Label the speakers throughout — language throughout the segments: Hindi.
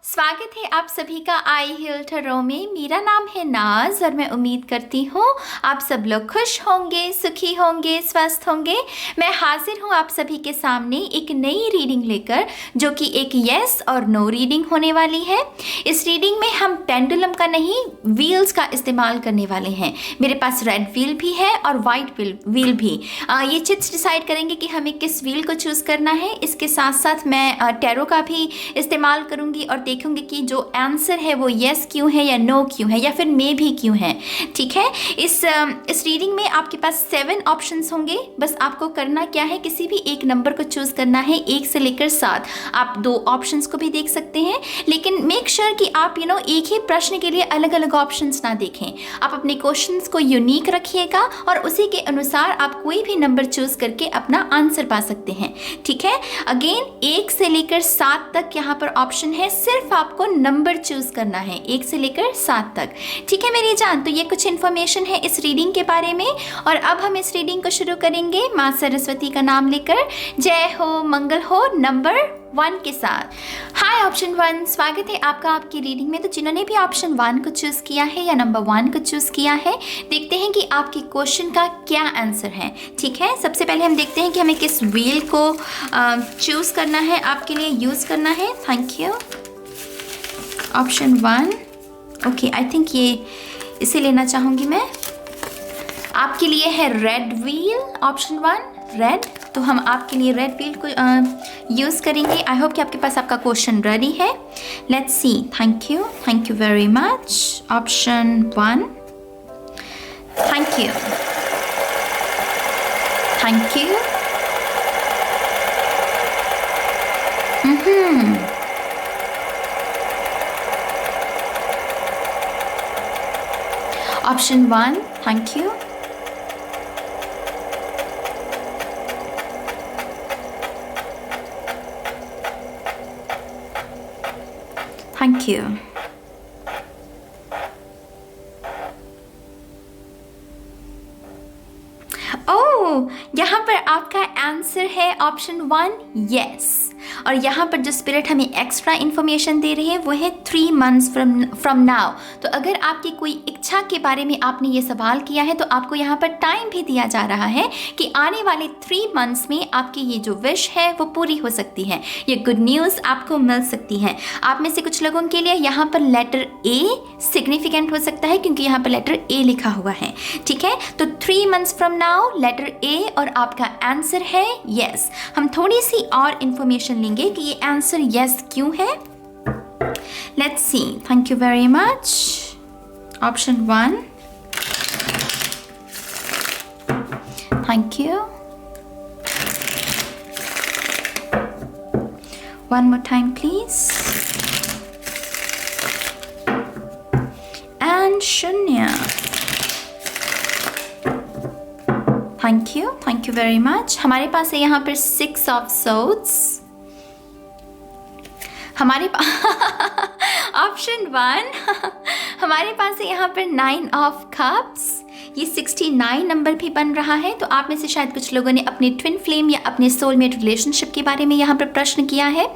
Speaker 1: स्वागत है आप सभी का आई हिल टरो में। मेरा नाम है नाज और मैं उम्मीद करती हूँ आप सब लोग खुश होंगे, सुखी होंगे, स्वस्थ होंगे। मैं हाजिर हूँ आप सभी के सामने एक नई रीडिंग लेकर, जो कि एक यस और नो रीडिंग होने वाली है। इस रीडिंग में हम पेंडुलम का नहीं, व्हील्स का इस्तेमाल करने वाले हैं। मेरे पास रेड व्हील भी है और वाइट व्हील भी। ये चिट्स डिसाइड करेंगे कि हमें किस व्हील को चूज़ करना है। इसके साथ साथ मैं टैरो का भी इस्तेमाल करूँगी और देखूंगी कि जो आंसर है वो यस क्यों है या नो क्यों है या फिर मे भी क्यों है। ठीक है, इस रीडिंग में आपके पास 7 ऑप्शंस होंगे। बस आपको करना क्या है, किसी भी एक नंबर को चूज करना है, 1 से लेकर 7। आप 2 ऑप्शंस को भी देख सकते हैं, लेकिन मेक श्योर कि आप एक ही प्रश्न के लिए अलग अलग ऑप्शंस ना देखें। आप अपने क्वेश्चंस को यूनिक रखिएगा और उसी के अनुसार आप कोई भी नंबर चूज करके अपना आंसर पा सकते हैं। ठीक है, अगेन 1 से लेकर 7 तक यहाँ पर ऑप्शन है। सिर्फ आपको नंबर चूज करना है 1 से लेकर 7 तक। ठीक है मेरी जान, तो ये कुछ इन्फॉर्मेशन है इस रीडिंग के बारे में। और अब हम इस रीडिंग को शुरू करेंगे माँ सरस्वती का नाम लेकर। जय हो, मंगल हो नंबर 1 के साथ। हाय ऑप्शन 1, स्वागत है आपका आपकी रीडिंग में। तो जिन्होंने भी ऑप्शन 1 को चूज़ किया है या नंबर 1 को चूज़ किया है, देखते हैं कि आपके क्वेश्चन का क्या आंसर है। ठीक है, सबसे पहले हम देखते हैं कि हमें किस व्हील को चूज़ करना है, आपके लिए यूज़ करना है। Thank you. Option 1, okay, I think ये इसे लेना चाहूँगी मैं। आपके लिए है रेड व्हील, ऑप्शन 1 रेड। तो हम आपके लिए रेड व्हील को यूज़ करेंगे। आई होप कि आपके पास आपका क्वेश्चन रेडी है। Let's see. Thank you very much. Option 1, thank you. Option 1, thank you. Thank you. Oh, यहाँ पर आपका आंसर है ऑप्शन 1 यस। और यहाँ पर जो स्पिरिट हमें एक्स्ट्रा इन्फॉर्मेशन दे रही है वो है 3 मंथ्स फ्रॉम नाउ। तो अगर आपकी कोई इच्छा के बारे में आपने ये सवाल किया है तो आपको यहाँ पर टाइम भी दिया जा रहा है कि आने वाले 3 मंथ्स में आपकी ये जो विश है वो पूरी हो सकती है। ये गुड न्यूज़ आपको मिल सकती है। आप में से कुछ लोगों के लिए यहाँ पर लेटर ए सिग्निफिकेंट हो सकता है, क्योंकि यहाँ पर लेटर ए लिखा हुआ है। ठीक है, तो 3 months from now letter A और आपका आंसर है यस। हम थोड़ी सी और इन्फॉर्मेशन लेंगे कि ये आंसर यस क्यों है। Let's see. Thank you very much. Option 1, thank you. One more time please. And शून्य। Thank you very much. हमारे पास है यहाँ पर 6 ऑफ सोर्ड्स। हमारे ऑप्शन 1 हमारे पास है यहाँ पर 9 ऑफ कप्स। ये 69 नंबर भी बन रहा है। तो आप में से शायद कुछ लोगों ने अपने ट्विन फ्लेम या अपने सोलमेट रिलेशनशिप के बारे में यहाँ पर प्रश्न किया है।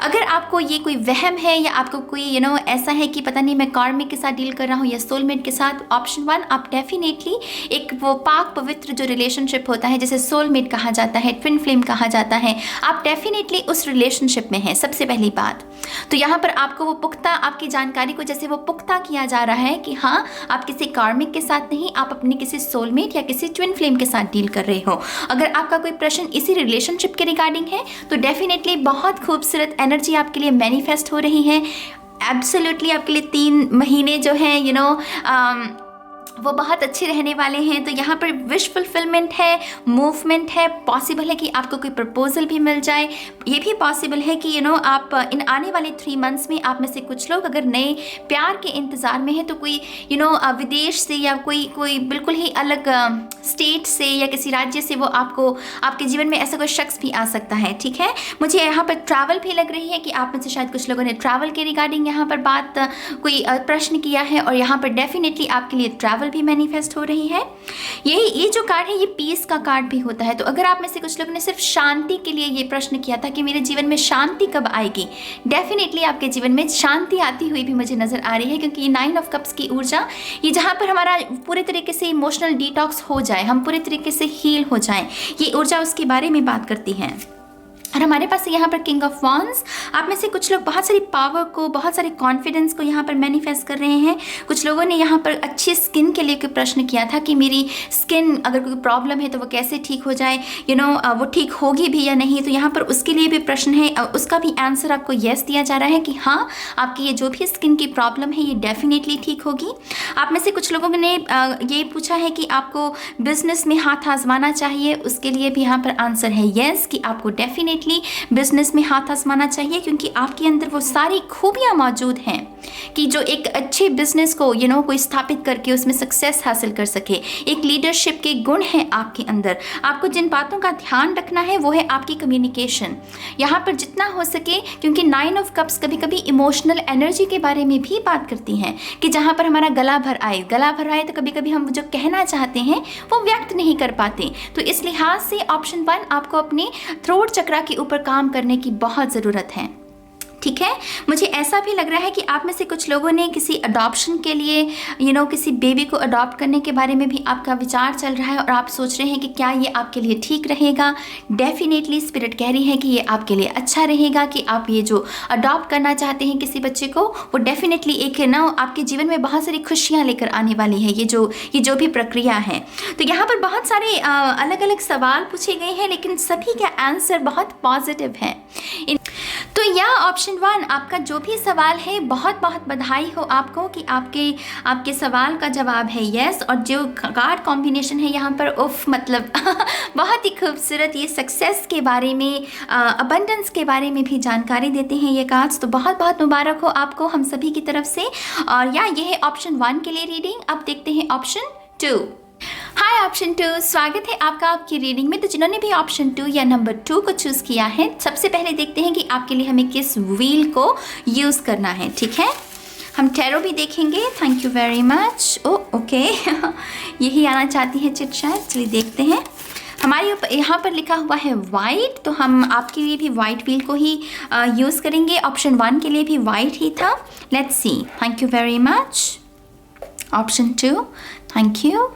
Speaker 1: अगर आपको ये कोई वहम है या आपको कोई ऐसा है कि पता नहीं मैं कार्मिक के साथ डील कर रहा हूँ या सोलमेट के साथ, ऑप्शन 1 आप डेफिनेटली एक वो पाक पवित्र जो रिलेशनशिप होता है, जैसे सोलमेट कहा जाता है, ट्विन फ्लेम कहा जाता है, आप डेफिनेटली उस रिलेशनशिप में हैं। सबसे पहली बात तो यहाँ पर आपको वो पुख्ता, आपकी जानकारी को जैसे वो पुख्ता किया जा रहा है कि हाँ, आप किसी कार्मिक के साथ नहीं, आप अपने किसी सोलमेट या किसी ट्विन फ्लेम के साथ डील कर रहे हो। अगर आपका कोई प्रश्न इसी रिलेशनशिप के रिगार्डिंग है तो डेफिनेटली बहुत खूबसूरत एनर्जी आपके लिए मैनिफेस्ट हो रही है। एब्सोल्युटली आपके लिए 3 महीने जो हैं वो बहुत अच्छे रहने वाले हैं। तो यहाँ पर विश फुलफिलमेंट है, मूवमेंट है। पॉसिबल है कि आपको कोई प्रपोजल भी मिल जाए। ये भी पॉसिबल है कि आप इन आने वाले 3 मंथ्स में आप में से कुछ लोग अगर नए प्यार के इंतज़ार में है तो कोई विदेश से या कोई बिल्कुल ही अलग स्टेट से या किसी राज्य से वो आपके जीवन में ऐसा कोई शख्स भी आ सकता है। ठीक है, मुझे यहाँ पर ट्रैवल भी लग रही है कि आप में से शायद कुछ लोगों ने ट्रैवल के रिगार्डिंग यहाँ पर बात कोई प्रश्न किया है और यहाँ पर डेफिनेटली आपके लिए ट्रैवल ट्रैवल भी मैनिफेस्ट हो रही है। ये जो कार्ड है ये पीस का कार्ड भी होता है। तो अगर आप में से कुछ लोगों ने सिर्फ शांति के लिए ये प्रश्न किया था कि मेरे जीवन में शांति कब आएगी, डेफिनेटली आपके जीवन में शांति आती हुई भी मुझे नजर आ रही है, क्योंकि ये 9 ऑफ कप्स की ऊर्जा, ये जहाँ पर हमारा पूरे तरीके से इमोशनल डिटॉक्स हो जाए, हम पूरे तरीके से हील हो जाएं, ये ऊर्जा उसके बारे में बात करती है। और हमारे पास यहाँ पर किंग ऑफ वॉन्ड्स, आप में से कुछ लोग बहुत सारी पावर को, बहुत सारे कॉन्फिडेंस को यहाँ पर मैनिफेस्ट कर रहे हैं। कुछ लोगों ने यहाँ पर अच्छी स्किन के लिए कोई प्रश्न किया था कि मेरी स्किन अगर कोई प्रॉब्लम है तो वो कैसे ठीक हो जाए, वो ठीक होगी भी या नहीं, तो यहाँ पर उसके लिए भी प्रश्न है। उसका भी आंसर आपको येस दिया जा रहा है कि हाँ, आपकी ये जो भी स्किन की प्रॉब्लम है ये डेफिनेटली ठीक होगी। आप में से कुछ लोगों ने ये पूछा है कि आपको बिजनेस में हाथ आजमाना चाहिए, उसके लिए भी यहाँ पर आंसर है येस, कि आपको डेफिनेटली बिजनेस में हाथ आजमाना चाहिए, क्योंकि आपके अंदर वो सारी खूबियां मौजूद हैं कि जो एक अच्छे बिजनेस को कोई स्थापित करके उसमें सक्सेस हासिल कर सके। एक लीडरशिप के गुण हैं आपके अंदर। आपको जिन बातों का ध्यान रखना है वो है आपकी कम्युनिकेशन, यहाँ पर जितना हो सके, क्योंकि 9 ऑफ कप्स कभी कभी इमोशनल एनर्जी के बारे में भी बात करती हैं कि जहाँ पर हमारा गला भर आए तो कभी कभी हम जो कहना चाहते हैं वो व्यक्त नहीं कर पाते। तो इस लिहाज से ऑप्शन 1, आपको अपने थ्रोट चक्रा के ऊपर काम करने की बहुत ज़रूरत है। ठीक है, मुझे ऐसा भी लग रहा है कि आप में से कुछ लोगों ने किसी अडॉप्शन के लिए किसी बेबी को अडॉप्ट करने के बारे में भी आपका विचार चल रहा है और आप सोच रहे हैं कि क्या ये आपके लिए ठीक रहेगा। डेफिनेटली स्पिरिट कह रही है कि ये आपके लिए अच्छा रहेगा, कि आप ये जो अडॉप्ट करना चाहते हैं किसी बच्चे को, वो डेफिनेटली एक आपके जीवन में बहुत सारी खुशियाँ लेकर आने वाली है, ये जो भी प्रक्रिया है। तो यहाँ पर बहुत सारे अलग अलग सवाल पूछे गए हैं, लेकिन सभी का आंसर बहुत पॉजिटिव है। तो यह ऑप्शन 1, आपका जो भी सवाल है, बहुत बहुत बधाई हो आपको कि आपके सवाल का जवाब है यस। और जो कार्ड कॉम्बिनेशन है यहाँ पर, उफ, मतलब बहुत ही खूबसूरत, ये सक्सेस के बारे में, अबंडेंस के बारे में भी जानकारी देते हैं ये कार्ड्स। तो बहुत बहुत मुबारक हो आपको हम सभी की तरफ से। और यह है ऑप्शन 1 के लिए रीडिंग। अब देखते हैं ऑप्शन 2। हाय ऑप्शन 2, स्वागत है आपका आपकी रीडिंग में। तो जिन्होंने भी ऑप्शन 2 या नंबर 2 को चूज़ किया है, सबसे पहले देखते हैं कि आपके लिए हमें किस व्हील को यूज़ करना है। ठीक है, हम टैरो भी देखेंगे। Thank you very much. Okay यही आना चाहती है चिट शायद। चलिए देखते हैं। हमारे यहाँ पर लिखा हुआ है वाइट, तो हम आपके लिए भी वाइट व्हील को ही यूज़ करेंगे। ऑप्शन 1 के लिए भी वाइट ही था। Let's see. Thank you very much. Option 2, thank you,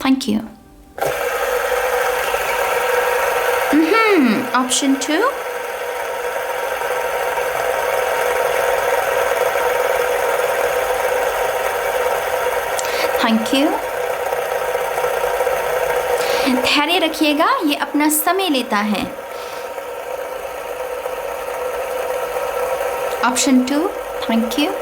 Speaker 1: thank you. Option 2. Thank you. धैर्य रखिएगा, ये अपना समय लेता है। Option 2, thank you.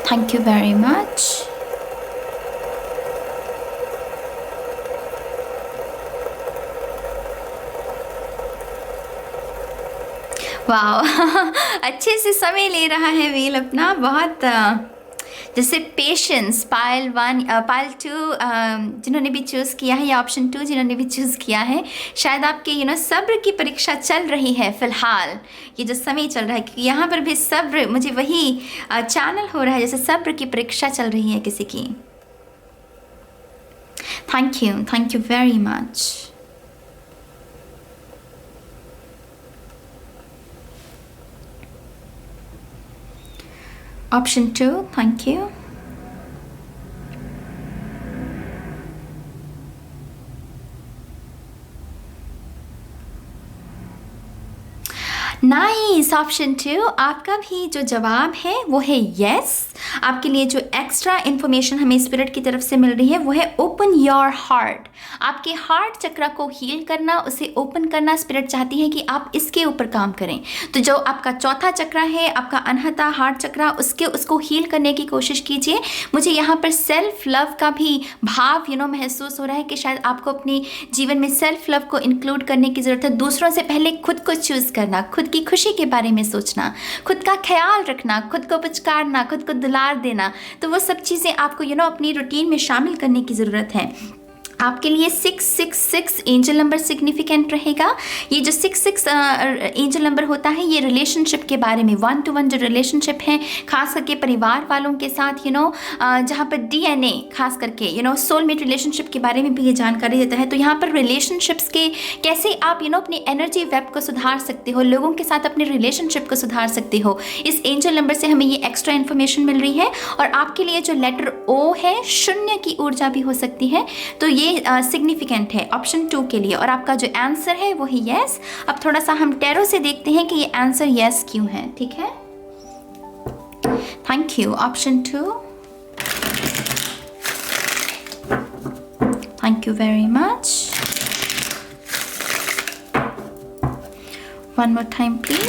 Speaker 1: Thank you very much. Wow अच्छे से समय ले रहा है व्हील अपना, बहुत जैसे पेशेंस। पाइल 2 जिन्होंने भी चूज़ किया है, या ऑप्शन 2 जिन्होंने भी चूज़ किया है, शायद आपके सब्र की परीक्षा चल रही है फ़िलहाल, ये जो समय चल रहा है। क्योंकि यहाँ पर भी सब्र, मुझे वही चैनल हो रहा है जैसे सब्र की परीक्षा चल रही है किसी की। Thank you very much. Option 2, thank you. Nice. Option 2, आपका भी जो जवाब है वो है यस। आपके लिए जो एक्स्ट्रा इन्फॉर्मेशन हमें स्पिरिट की तरफ से मिल रही है वो है ओपन योर हार्ट। आपके हार्ट चक्र को हील करना, उसे ओपन करना स्पिरिट चाहती है कि आप इसके ऊपर काम करें। तो जो आपका चौथा चक्र है, आपका अनहता हार्ट चक्र, उसको हील करने की कोशिश कीजिए। मुझे यहाँ पर सेल्फ लव का भी भाव महसूस हो रहा है कि शायद आपको अपने जीवन में सेल्फ लव को इंक्लूड करने की ज़रूरत है। दूसरों से पहले खुद को चूज़ करना, खुद की खुशी के बारे में सोचना, खुद का ख्याल रखना, खुद को पुचकारना, खुद को दुलार देना, तो वो सब चीज़ें आपको अपनी रूटीन में शामिल करने की ज़रूरत है। आपके लिए 666 एंजल नंबर सिग्निफिकेंट रहेगा। ये जो 66 एंजल नंबर होता है, ये रिलेशनशिप के बारे में, 1-to-1 जो रिलेशनशिप है, खास करके परिवार वालों के साथ, जहाँ पर DNA खास करके सोलमेट रिलेशनशिप के बारे में भी ये जानकारी देता है। तो यहाँ पर रिलेशनशिप्स के कैसे आप अपनी एनर्जी वेब को सुधार सकते हो, लोगों के साथ अपने रिलेशनशिप को सुधार सकते हो, इस एंजल नंबर से हमें ये एक्स्ट्रा इन्फॉर्मेशन मिल रही है। और आपके लिए जो लेटर O है, शून्य की ऊर्जा भी हो सकती है, तो ये सिग्निफिकेंट है ऑप्शन 2 के लिए। और आपका जो आंसर है वो है यस। अब थोड़ा सा हम टैरो से देखते हैं कि ये आंसर यस क्यों है, ठीक है। Thank you option 2, thank you very much. One more time please.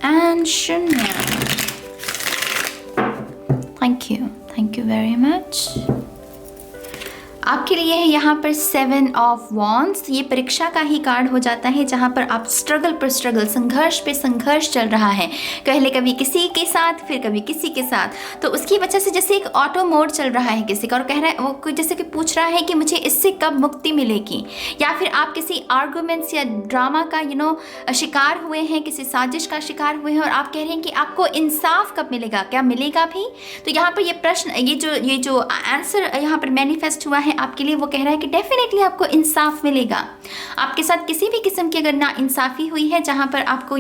Speaker 1: And शून्य, थैंक यू वेरी मच। आपके लिए है यहाँ पर 7 ऑफ वॉन्ड्स। ये परीक्षा का ही कार्ड हो जाता है, जहाँ पर आप स्ट्रगल पर स्ट्रगल, संघर्ष पे संघर्ष चल रहा है, पहले कभी किसी के साथ फिर कभी किसी के साथ। तो उसकी वजह से जैसे एक ऑटो मोड चल रहा है किसी का, और कह रहा है वो कोई, जैसे कि पूछ रहा है कि मुझे इससे कब मुक्ति मिलेगी, या फिर आप किसी आर्गूमेंट्स या ड्रामा का शिकार हुए हैं, किसी साजिश का शिकार हुए हैं, और आप कह रहे हैं कि आपको इंसाफ कब मिलेगा, क्या मिलेगा भी। तो यहाँ पर ये प्रश्न, ये जो आंसर यहाँ पर मैनिफेस्ट हुआ है आपके लिए, वो कह रहा है कि डेफिनेटली आपको इंसाफ मिलेगा। आपके साथ किसी भी किस्म की अगर ना इंसाफी हुई है, जहाँ पर आपको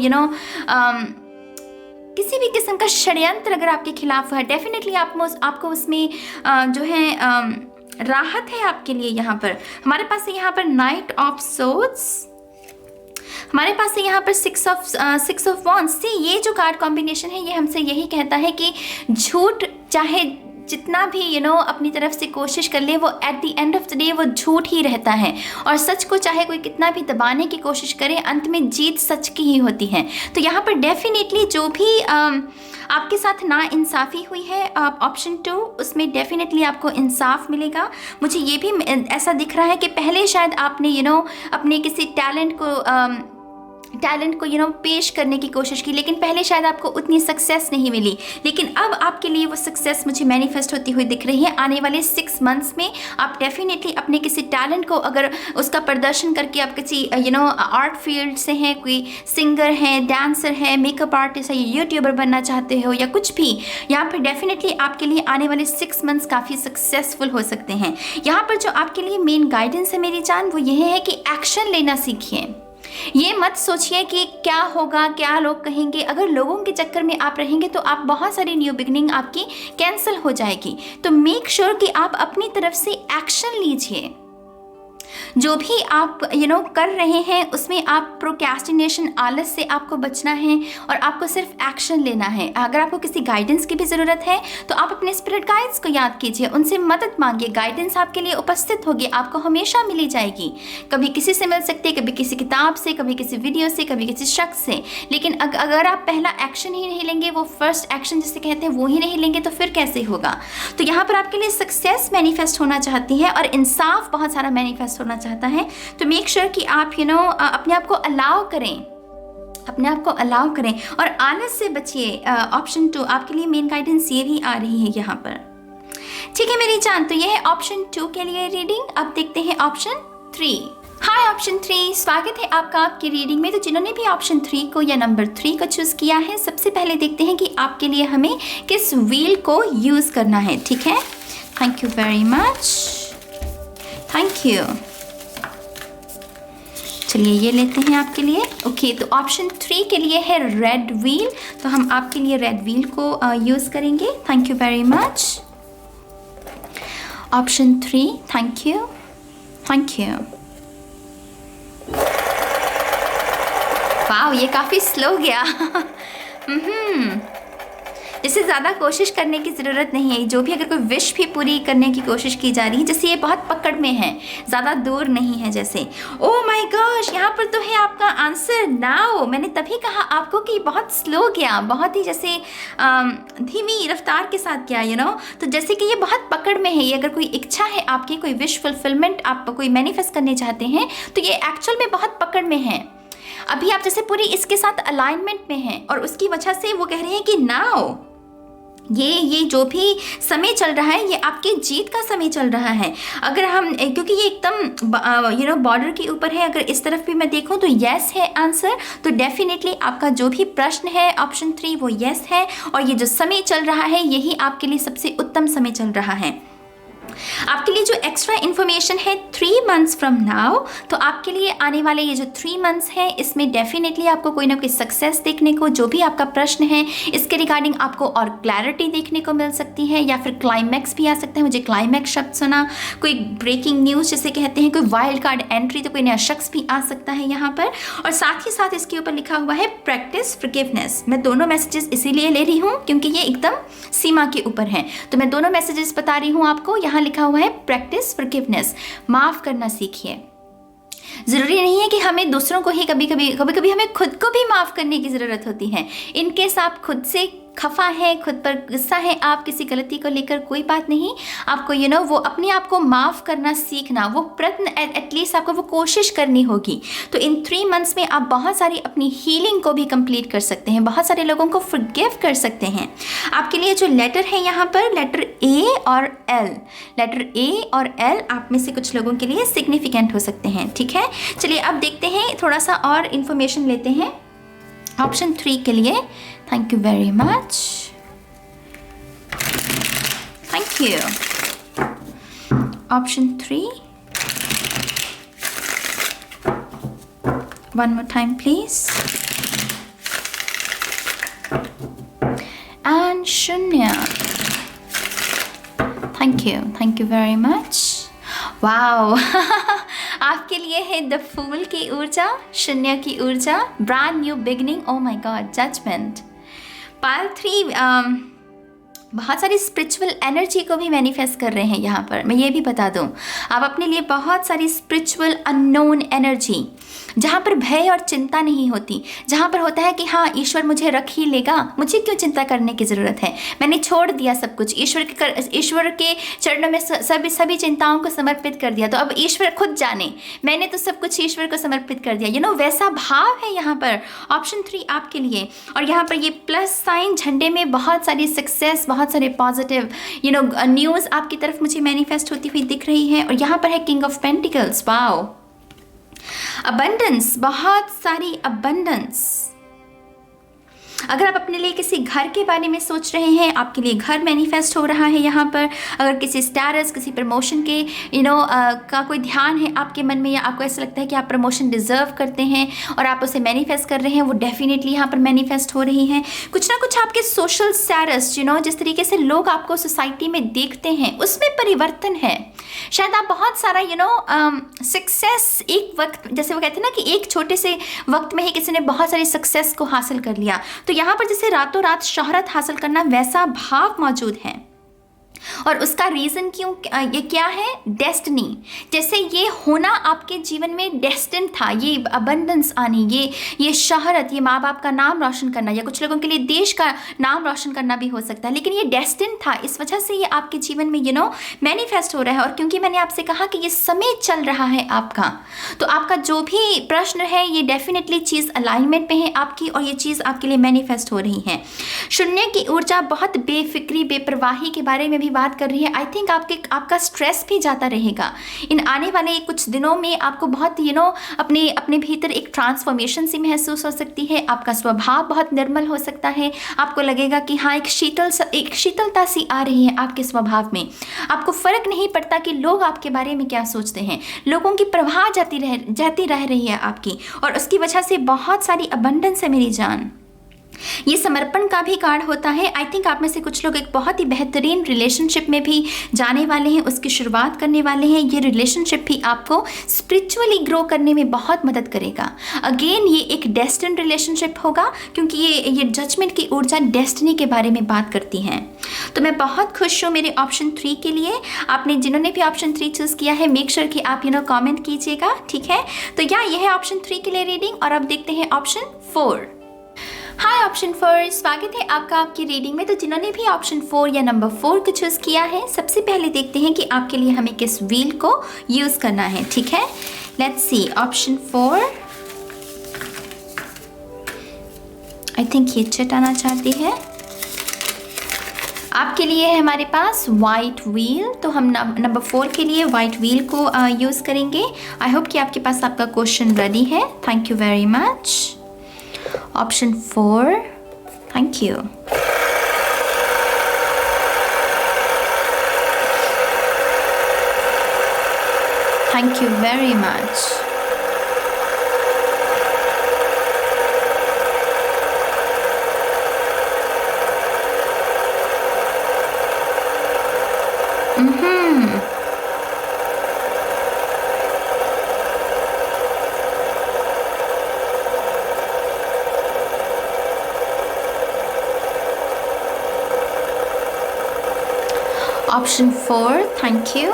Speaker 1: किसी भी किस्म का षड्यंत्र अगर आपके खिलाफ हुआ है, डेफिनेटली आपको उसमें जो है राहत है आपके लिए। यहाँ पर हमारे पास है यहाँ पर नाइट ऑफ सोर्ड्स, हमारे पास है यहाँ पर 6 ऑफ वॉन्ड्स। ये जो कार्ड कॉम्बिनेशन है, ये हमसे यही कहता है कि झूठ चाहे जितना भी अपनी तरफ से कोशिश कर ले, वो at the end of the day वो झूठ ही रहता है, और सच को चाहे कोई कितना भी दबाने की कोशिश करे, अंत में जीत सच की ही होती है। तो यहाँ पर डेफिनेटली जो भी आपके साथ ना इंसाफ़ी हुई है, ऑप्शन 2, उसमें डेफिनेटली आपको इंसाफ मिलेगा। मुझे ये भी ऐसा दिख रहा है कि पहले शायद आपने अपने किसी टैलेंट को पेश करने की कोशिश की, लेकिन पहले शायद आपको उतनी सक्सेस नहीं मिली, लेकिन अब आपके लिए वो सक्सेस मुझे मैनिफेस्ट होती हुई दिख रही है। आने वाले 6 मंथ्स में आप डेफिनेटली अपने किसी टैलेंट को, अगर उसका प्रदर्शन करके आप किसी आर्ट फील्ड से हैं, कोई सिंगर है, डांसर है, मेकअप आर्टिस्ट है, यूट्यूबर बनना चाहते हो, या कुछ भी, यहाँ पर डेफिनेटली आपके लिए आने वाले 6 मंथ्स काफ़ी सक्सेसफुल हो सकते हैं। यहाँ पर जो आपके लिए मेन गाइडेंस है मेरी जान, वो यह है कि एक्शन लेना सीखिए। ये मत सोचिए कि क्या होगा, क्या लोग कहेंगे। अगर लोगों के चक्कर में आप रहेंगे तो आप बहुत सारी न्यू बिगनिंग आपकी कैंसिल हो जाएगी। तो मेक श्योर कि आप अपनी तरफ से एक्शन लीजिए। जो भी आप कर रहे हैं, उसमें आप प्रोक्रेस्टिनेशन, आलस से आपको बचना है, और आपको सिर्फ एक्शन लेना है। अगर आपको किसी गाइडेंस की भी ज़रूरत है, तो आप अपने स्पिरिट गाइड्स को याद कीजिए, उनसे मदद मांगिए। गाइडेंस आपके लिए उपस्थित होगी, आपको हमेशा मिली जाएगी। कभी किसी से मिल सकती है, कभी किसी किताब से, कभी किसी वीडियो से, कभी किसी शख्स से। लेकिन अगर आप पहला एक्शन ही नहीं लेंगे, वो फर्स्ट एक्शन जिसे कहते हैं, वो ही नहीं लेंगे, तो फिर कैसे होगा। तो यहाँ पर आपके लिए सक्सेस मैनिफेस्ट होना चाहती है, और इंसाफ बहुत सारा मैनिफेस्ट होना चाहता है। तो मेक श्योर कि आप अपने आप को अलाउ करें, अपने आप को अलाउ करें, और आलस से बचिए। ऑप्शन 2 आपके लिए मेन गाइडेंस ये भी आ रही है यहाँ पर। ठीक है मेरी जान, तो ये है ऑप्शन 2 के लिए रीडिंग। अब देखते हैं ऑप्शन 3। हाय ऑप्शन 3, स्वागत है आपका आपकी रीडिंग में। तो जिन्होंने भी ऑप्शन 3 को या नंबर 3 को चूज़ किया है, सबसे पहले देखते हैं कि आपके लिए हमें किस व्हील को यूज़ करना है। ठीक है, thank you very much, thank you. चलिए ये लेते हैं आपके लिए। ओके, तो ऑप्शन 3 के लिए है रेड व्हील, तो हम आपके लिए रेड व्हील को यूज़ करेंगे। Thank you very much. Option 3, thank you, thank you. वाह, ये काफ़ी स्लो गया। इससे ज़्यादा कोशिश करने की ज़रूरत नहीं है। जो भी अगर कोई विश भी पूरी करने की कोशिश की जा रही है, जैसे ये बहुत पकड़ में है, ज़्यादा दूर नहीं है जैसे। ओह माय गॉश, यहाँ पर तो है आपका आंसर नाउ। मैंने तभी कहा आपको कि बहुत स्लो गया, बहुत ही जैसे धीमी रफ्तार के साथ गया तो जैसे कि ये बहुत पकड़ में है। ये अगर कोई इच्छा है आपकी, कोई विश फुलफिलमेंट आप कोई मैनिफेस्ट करने चाहते हैं, तो ये एक्चुअल में बहुत पकड़ में है। अभी आप जैसे पूरी इसके साथ अलाइनमेंट में हैं और उसकी वजह से वो कह रहे हैं कि नाउ ये जो भी समय चल रहा है ये आपकी जीत का समय चल रहा है। अगर हम, क्योंकि ये एकदम बॉर्डर के ऊपर है, अगर इस तरफ भी मैं देखूं तो यस है आंसर, तो डेफिनेटली आपका जो भी प्रश्न है ऑप्शन 3 वो यस है। और ये जो समय चल रहा है यही आपके लिए सबसे उत्तम समय चल रहा है। आपके लिए जो एक्स्ट्रा इन्फॉर्मेशन है 3 मंथ्स फ्रॉम नाउ, तो आपके लिए आने वाले ये जो 3 मंथ्स है इसमें डेफिनेटली आपको कोई ना कोई सक्सेस देखने को, जो भी आपका प्रश्न है इसके रिगार्डिंग आपको और क्लैरिटी देखने को मिल सकती है, या फिर क्लाइमैक्स भी आ सकता है। मुझे क्लाइमैक्स शब्द सुना, कोई ब्रेकिंग न्यूज़ जिसे कहते हैं, कोई वाइल्ड कार्ड एंट्री, तो कोई नया शख्स भी आ सकता है यहाँ पर। और साथ ही साथ इसके ऊपर लिखा हुआ है प्रैक्टिस फॉरगिवनेस। मैं दोनों मैसेजेस इसीलिए ले रही हूँ क्योंकि ये एकदम सीमा के ऊपर है, तो मैं दोनों मैसेजेस बता रही हूँ आपको। यहाँ लिखा हुआ है प्रैक्टिस फॉरगिवनेस, माफ करना सीखिए। जरूरी नहीं है कि हमें दूसरों को ही, कभी कभी हमें खुद को भी माफ करने की जरूरत होती है। इनकेस आप खुद से खफा है, खुद पर गुस्सा है आप किसी गलती को लेकर, कोई बात नहीं, आपको वो अपने आप को माफ़ करना सीखना, वो प्रयत्न एटलीस्ट आपको वो कोशिश करनी होगी। तो इन 3 मंथ्स में आप बहुत सारी अपनी हीलिंग को भी कंप्लीट कर सकते हैं, बहुत सारे लोगों को फॉरगिव कर सकते हैं। आपके लिए जो लेटर है यहाँ पर लेटर ए और एल, लेटर ए और एल आप में से कुछ लोगों के लिए सिग्निफिकेंट हो सकते हैं, ठीक है। चलिए अब देखते हैं, थोड़ा सा और इन्फॉर्मेशन लेते हैं ऑप्शन 3 के लिए। Thank you very much, thank you. Option 3, one more time please, and शून्य। Thank you very much. Wow आपके लिए है द फूल की ऊर्जा, शून्य की ऊर्जा, brand new beginning, oh my God, judgement. Pile 3 बहुत सारी स्पिरिचुअल एनर्जी को भी मैनिफेस्ट कर रहे हैं यहाँ पर। मैं ये भी बता दूँ, आप अपने लिए बहुत सारी स्पिरिचुअल अननोन एनर्जी, जहाँ पर भय और चिंता नहीं होती, जहाँ पर होता है कि हाँ ईश्वर मुझे रख ही लेगा, मुझे क्यों चिंता करने की ज़रूरत है, मैंने छोड़ दिया सब कुछ, ईश्वर के चरणों में सभी चिंताओं को समर्पित कर दिया, तो अब ईश्वर खुद जाने, मैंने तो सब कुछ ईश्वर को समर्पित कर दिया। वैसा भाव है यहाँ पर ऑप्शन 3 आपके लिए। और यहाँ पर ये प्लस साइन झंडे में बहुत सारी सक्सेस, बहुत सारे पॉजिटिव न्यूज़ आपकी तरफ मुझे मैनिफेस्ट होती हुई दिख रही है। और यहाँ पर है king of pentacles, wow, abundance, बहुत सारी अबंडेंस। अगर आप अपने लिए किसी घर के बारे में सोच रहे हैं, आपके लिए घर मैनिफेस्ट हो रहा है यहाँ पर। अगर किसी स्टेटस, किसी प्रमोशन के का कोई ध्यान है आपके मन में, या आपको ऐसा लगता है कि आप प्रमोशन डिजर्व करते हैं और आप उसे मैनिफेस्ट कर रहे हैं, वो डेफिनेटली यहाँ पर मैनिफेस्ट हो रही है। कुछ ना कुछ आपके सोशल स्टेटस, जिस तरीके से लोग आपको सोसाइटी में देखते हैं उसमें परिवर्तन है। शायद आप बहुत सारा सक्सेस एक वक्त, जैसे वो कहते हैं ना कि एक छोटे से वक्त में ही किसी ने बहुत सारी सक्सेस को हासिल कर लिया, तो यहाँ पर जैसे रातों रात शोहरत हासिल करना, वैसा भाव मौजूद है। और उसका रीज़न ये क्या है, डेस्टिनी। जैसे ये होना आपके जीवन में डेस्टिन था, ये अबंडेंस आनी, ये शोहरत, ये माँ बाप का नाम रोशन करना, या कुछ लोगों के लिए देश का नाम रोशन करना भी हो सकता है, लेकिन ये डेस्टिन था, इस वजह से ये आपके जीवन में मैनिफेस्ट हो रहा है। और क्योंकि मैंने आपसे कहा कि ये समय चल रहा है आपका, तो आपका जो भी प्रश्न है ये डेफिनेटली चीज़ अलाइनमेंट में है आपकी, और ये चीज़ आपके लिए मैनिफेस्ट हो रही है। शून्य की ऊर्जा बहुत बेफिक्री, बेपरवाही के बारे में भी बात कर रही है। आई थिंक आपका स्ट्रेस भी जाता रहेगा इन आने वाले कुछ दिनों में। आपको बहुत अपने भीतर एक ट्रांसफॉर्मेशन सी महसूस हो सकती है। आपका स्वभाव बहुत निर्मल हो सकता है। आपको लगेगा कि हाँ एक शीतलता सी आ रही है आपके स्वभाव में। आपको फर्क नहीं पड़ता कि लोग आपके बारे में क्या सोचते हैं। लोगों की प्रवाह जाती रह रही है आपकी, और उसकी वजह से बहुत सारी अबंडेंस है मेरी जान। ये समर्पण का भी कार्ड होता है। आई थिंक आप में से कुछ लोग एक बहुत ही बेहतरीन रिलेशनशिप में भी जाने वाले हैं, उसकी शुरुआत करने वाले हैं। ये रिलेशनशिप भी आपको स्पिरिचुअली ग्रो करने में बहुत मदद करेगा। अगेन ये एक डेस्टिन रिलेशनशिप होगा, क्योंकि ये जजमेंट की ऊर्जा डेस्टिनी के बारे में बात करती है। तो मैं बहुत खुश हूँ मेरे ऑप्शन 3 के लिए। आपने जिन्होंने भी ऑप्शन 3 चूज़ किया है, मेक श्योर कि आप कमेंट कीजिएगा, ठीक है। तो यह है ऑप्शन 3 के लिए रीडिंग। और अब देखते हैं ऑप्शन 4। हाय ऑप्शन 4, स्वागत है आपका आपकी रीडिंग में। तो जिन्होंने भी ऑप्शन 4 या नंबर 4 को चूज़ किया है, सबसे पहले देखते हैं कि आपके लिए हमें किस व्हील को यूज़ करना है, ठीक है। Let's see option 4, I think ये चिट आना चाहती है। आपके लिए है हमारे पास वाइट व्हील, तो हम नंबर 4 के लिए वाइट व्हील को यूज़ करेंगे। आई होप कि आपके पास आपका क्वेश्चन रेडी है। Thank you very much. Option 4, thank you. Thank you very much. Option 4, thank you.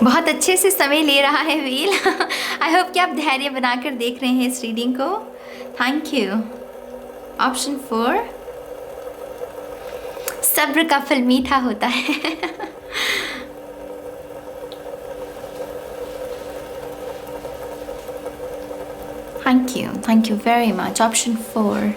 Speaker 1: बहुत अच्छे से समय ले रहा है व्हील। आई होप कि आप धैर्य बनाकर देख रहे हैं इस रीडिंग को। Thank you. ऑप्शन 4, सब्र का फल मीठा होता है। Thank you very much. Option 4।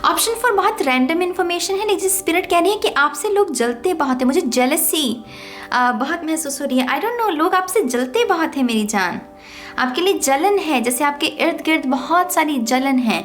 Speaker 1: Option 4 बहुत रैंडम इन्फॉर्मेशन है, लेकिन स्पिरिट कह रही है कि आपसे लोग जलते बहुत है। मुझे जेलसी बहुत महसूस हो रही है। आई डोंट नो, लोग आपसे जलते बहुत है मेरी जान। आपके लिए जलन है, जैसे आपके इर्द गिर्द बहुत सारी जलन है।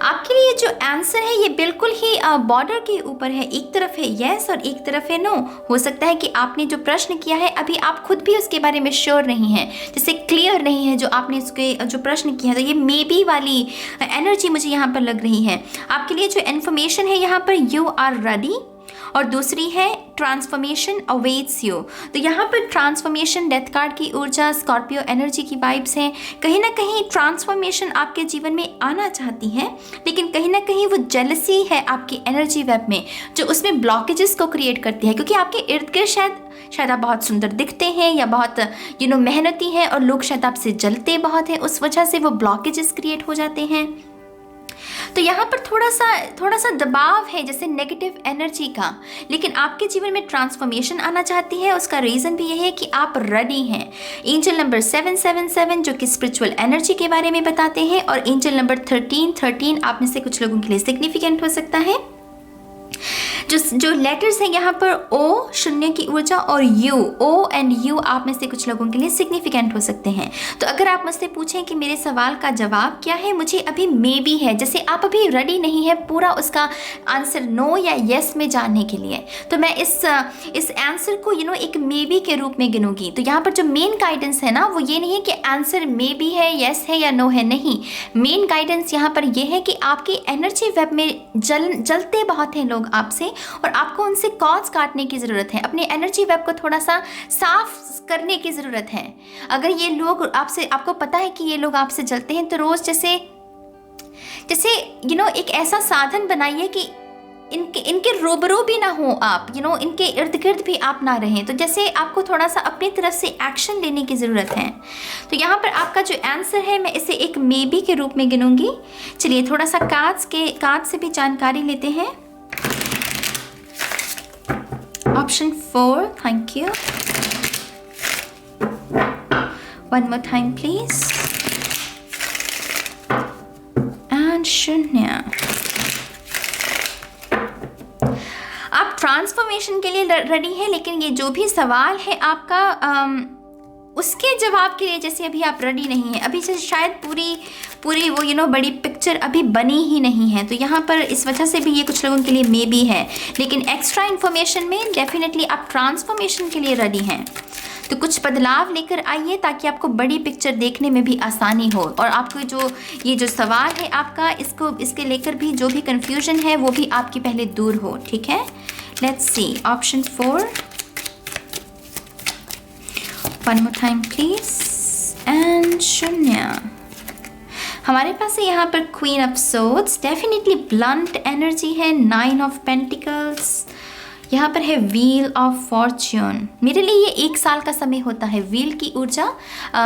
Speaker 1: आपके लिए जो आंसर है ये बिल्कुल ही बॉर्डर के ऊपर है। एक तरफ है यस और एक तरफ है नो। हो सकता है कि आपने जो प्रश्न किया है अभी आप खुद भी उसके बारे में श्योर नहीं है, जैसे क्लियर नहीं है जो आपने उसके जो प्रश्न किया है। तो ये मे बी वाली एनर्जी मुझे यहाँ पर लग रही है। आपके लिए जो इन्फॉर्मेशन है यहाँ पर यू आर रेडी, और दूसरी है ट्रांसफॉर्मेशन अवेट्स यू। तो यहाँ पर ट्रांसफॉर्मेशन डेथ कार्ड की ऊर्जा, स्कॉर्पियो एनर्जी की वाइब्स हैं। कहीं ना कहीं ट्रांसफॉर्मेशन आपके जीवन में आना चाहती है, लेकिन कहीं ना कहीं वो जेलसी है आपकी एनर्जी वेब में जो उसमें ब्लॉकेजेस को क्रिएट करती है। क्योंकि आपके इर्द गिर्द शायद आप बहुत सुंदर दिखते हैं या बहुत मेहनती हैं, और लोग शायद आपसे जलते बहुत हैं, उस वजह से वो ब्लॉकेजेस क्रिएट हो जाते हैं। तो यहाँ पर थोड़ा सा दबाव है जैसे नेगेटिव एनर्जी का, लेकिन आपके जीवन में ट्रांसफॉर्मेशन आना चाहती है। उसका रीज़न भी यही है कि आप रेडी हैं। एंजल नंबर 777 जो कि स्पिरिचुअल एनर्जी के बारे में बताते हैं, और एंजल नंबर 13 आप में से कुछ लोगों के लिए सिग्निफिकेंट हो सकता है। जो लेटर्स हैं यहाँ पर ओ, शून्य की ऊर्जा, और यू, ओ एंड यू आप में से कुछ लोगों के लिए सिग्निफिकेंट हो सकते हैं। तो अगर आप मुझसे पूछें कि मेरे सवाल का जवाब क्या है, मुझे अभी मे बी है, जैसे आप अभी रेडी नहीं है पूरा उसका आंसर नो या येस में जानने के लिए, तो मैं इस आंसर को एक मे बी के रूप में गिनूंगी। तो यहाँ पर जो मेन गाइडेंस है ना, वो ये नहीं है कि आंसर मे बी है, येस है या नो है, नहीं। मेन गाइडेंस यहाँ पर यह है कि आपकी एनर्जी वेब में जलते बहुत हैं लोग आपसे, और आपको उनसे कॉज काटने की ज़रूरत है। अपनी एनर्जी वेब को थोड़ा सा साफ करने की ज़रूरत है। अगर ये लोग आपको पता है कि ये लोग आपसे जलते हैं, तो रोज़ जैसे एक ऐसा साधन बनाइए कि इनके रूबरू भी ना हो आप, इनके इर्द गिर्द भी आप ना रहें। तो जैसे आपको थोड़ा सा अपनी तरफ से एक्शन लेने की ज़रूरत है। तो यहाँ पर आपका जो आंसर है, मैं इसे एक मे बी के रूप में गिनूंगी। चलिए थोड़ा सा कार्ड से भी जानकारी लेते हैं। Option 4, thank you. One more time, please. And शून्य। आप ट्रांसफॉर्मेशन के लिए रेडी है, लेकिन ये जो भी सवाल है आपका उसके जवाब के लिए जैसे अभी आप रेडी नहीं हैं, अभी से शायद पूरी वो बड़ी पिक्चर अभी बनी ही नहीं है, तो यहाँ पर इस वजह से भी ये कुछ लोगों के लिए मे बी है, लेकिन एक्स्ट्रा इन्फॉर्मेशन में डेफिनेटली आप ट्रांसफॉर्मेशन के लिए रेडी हैं। तो कुछ बदलाव लेकर आइए ताकि आपको बड़ी पिक्चर देखने में भी आसानी हो, और आपको ये जो सवाल है आपका, इसके लेकर भी जो भी कन्फ्यूजन है वो भी आपकी पहले दूर हो। ठीक है, let's see option 4 one more time please, and शून्य। हमारे पास है यहाँ पर queen of swords, definitely blunt energy है। 9 ऑफ पेंटिकल्स, यहाँ पर है व्हील ऑफ फॉर्च्यून। मेरे लिए ये 1 साल का समय होता है, व्हील की ऊर्जा।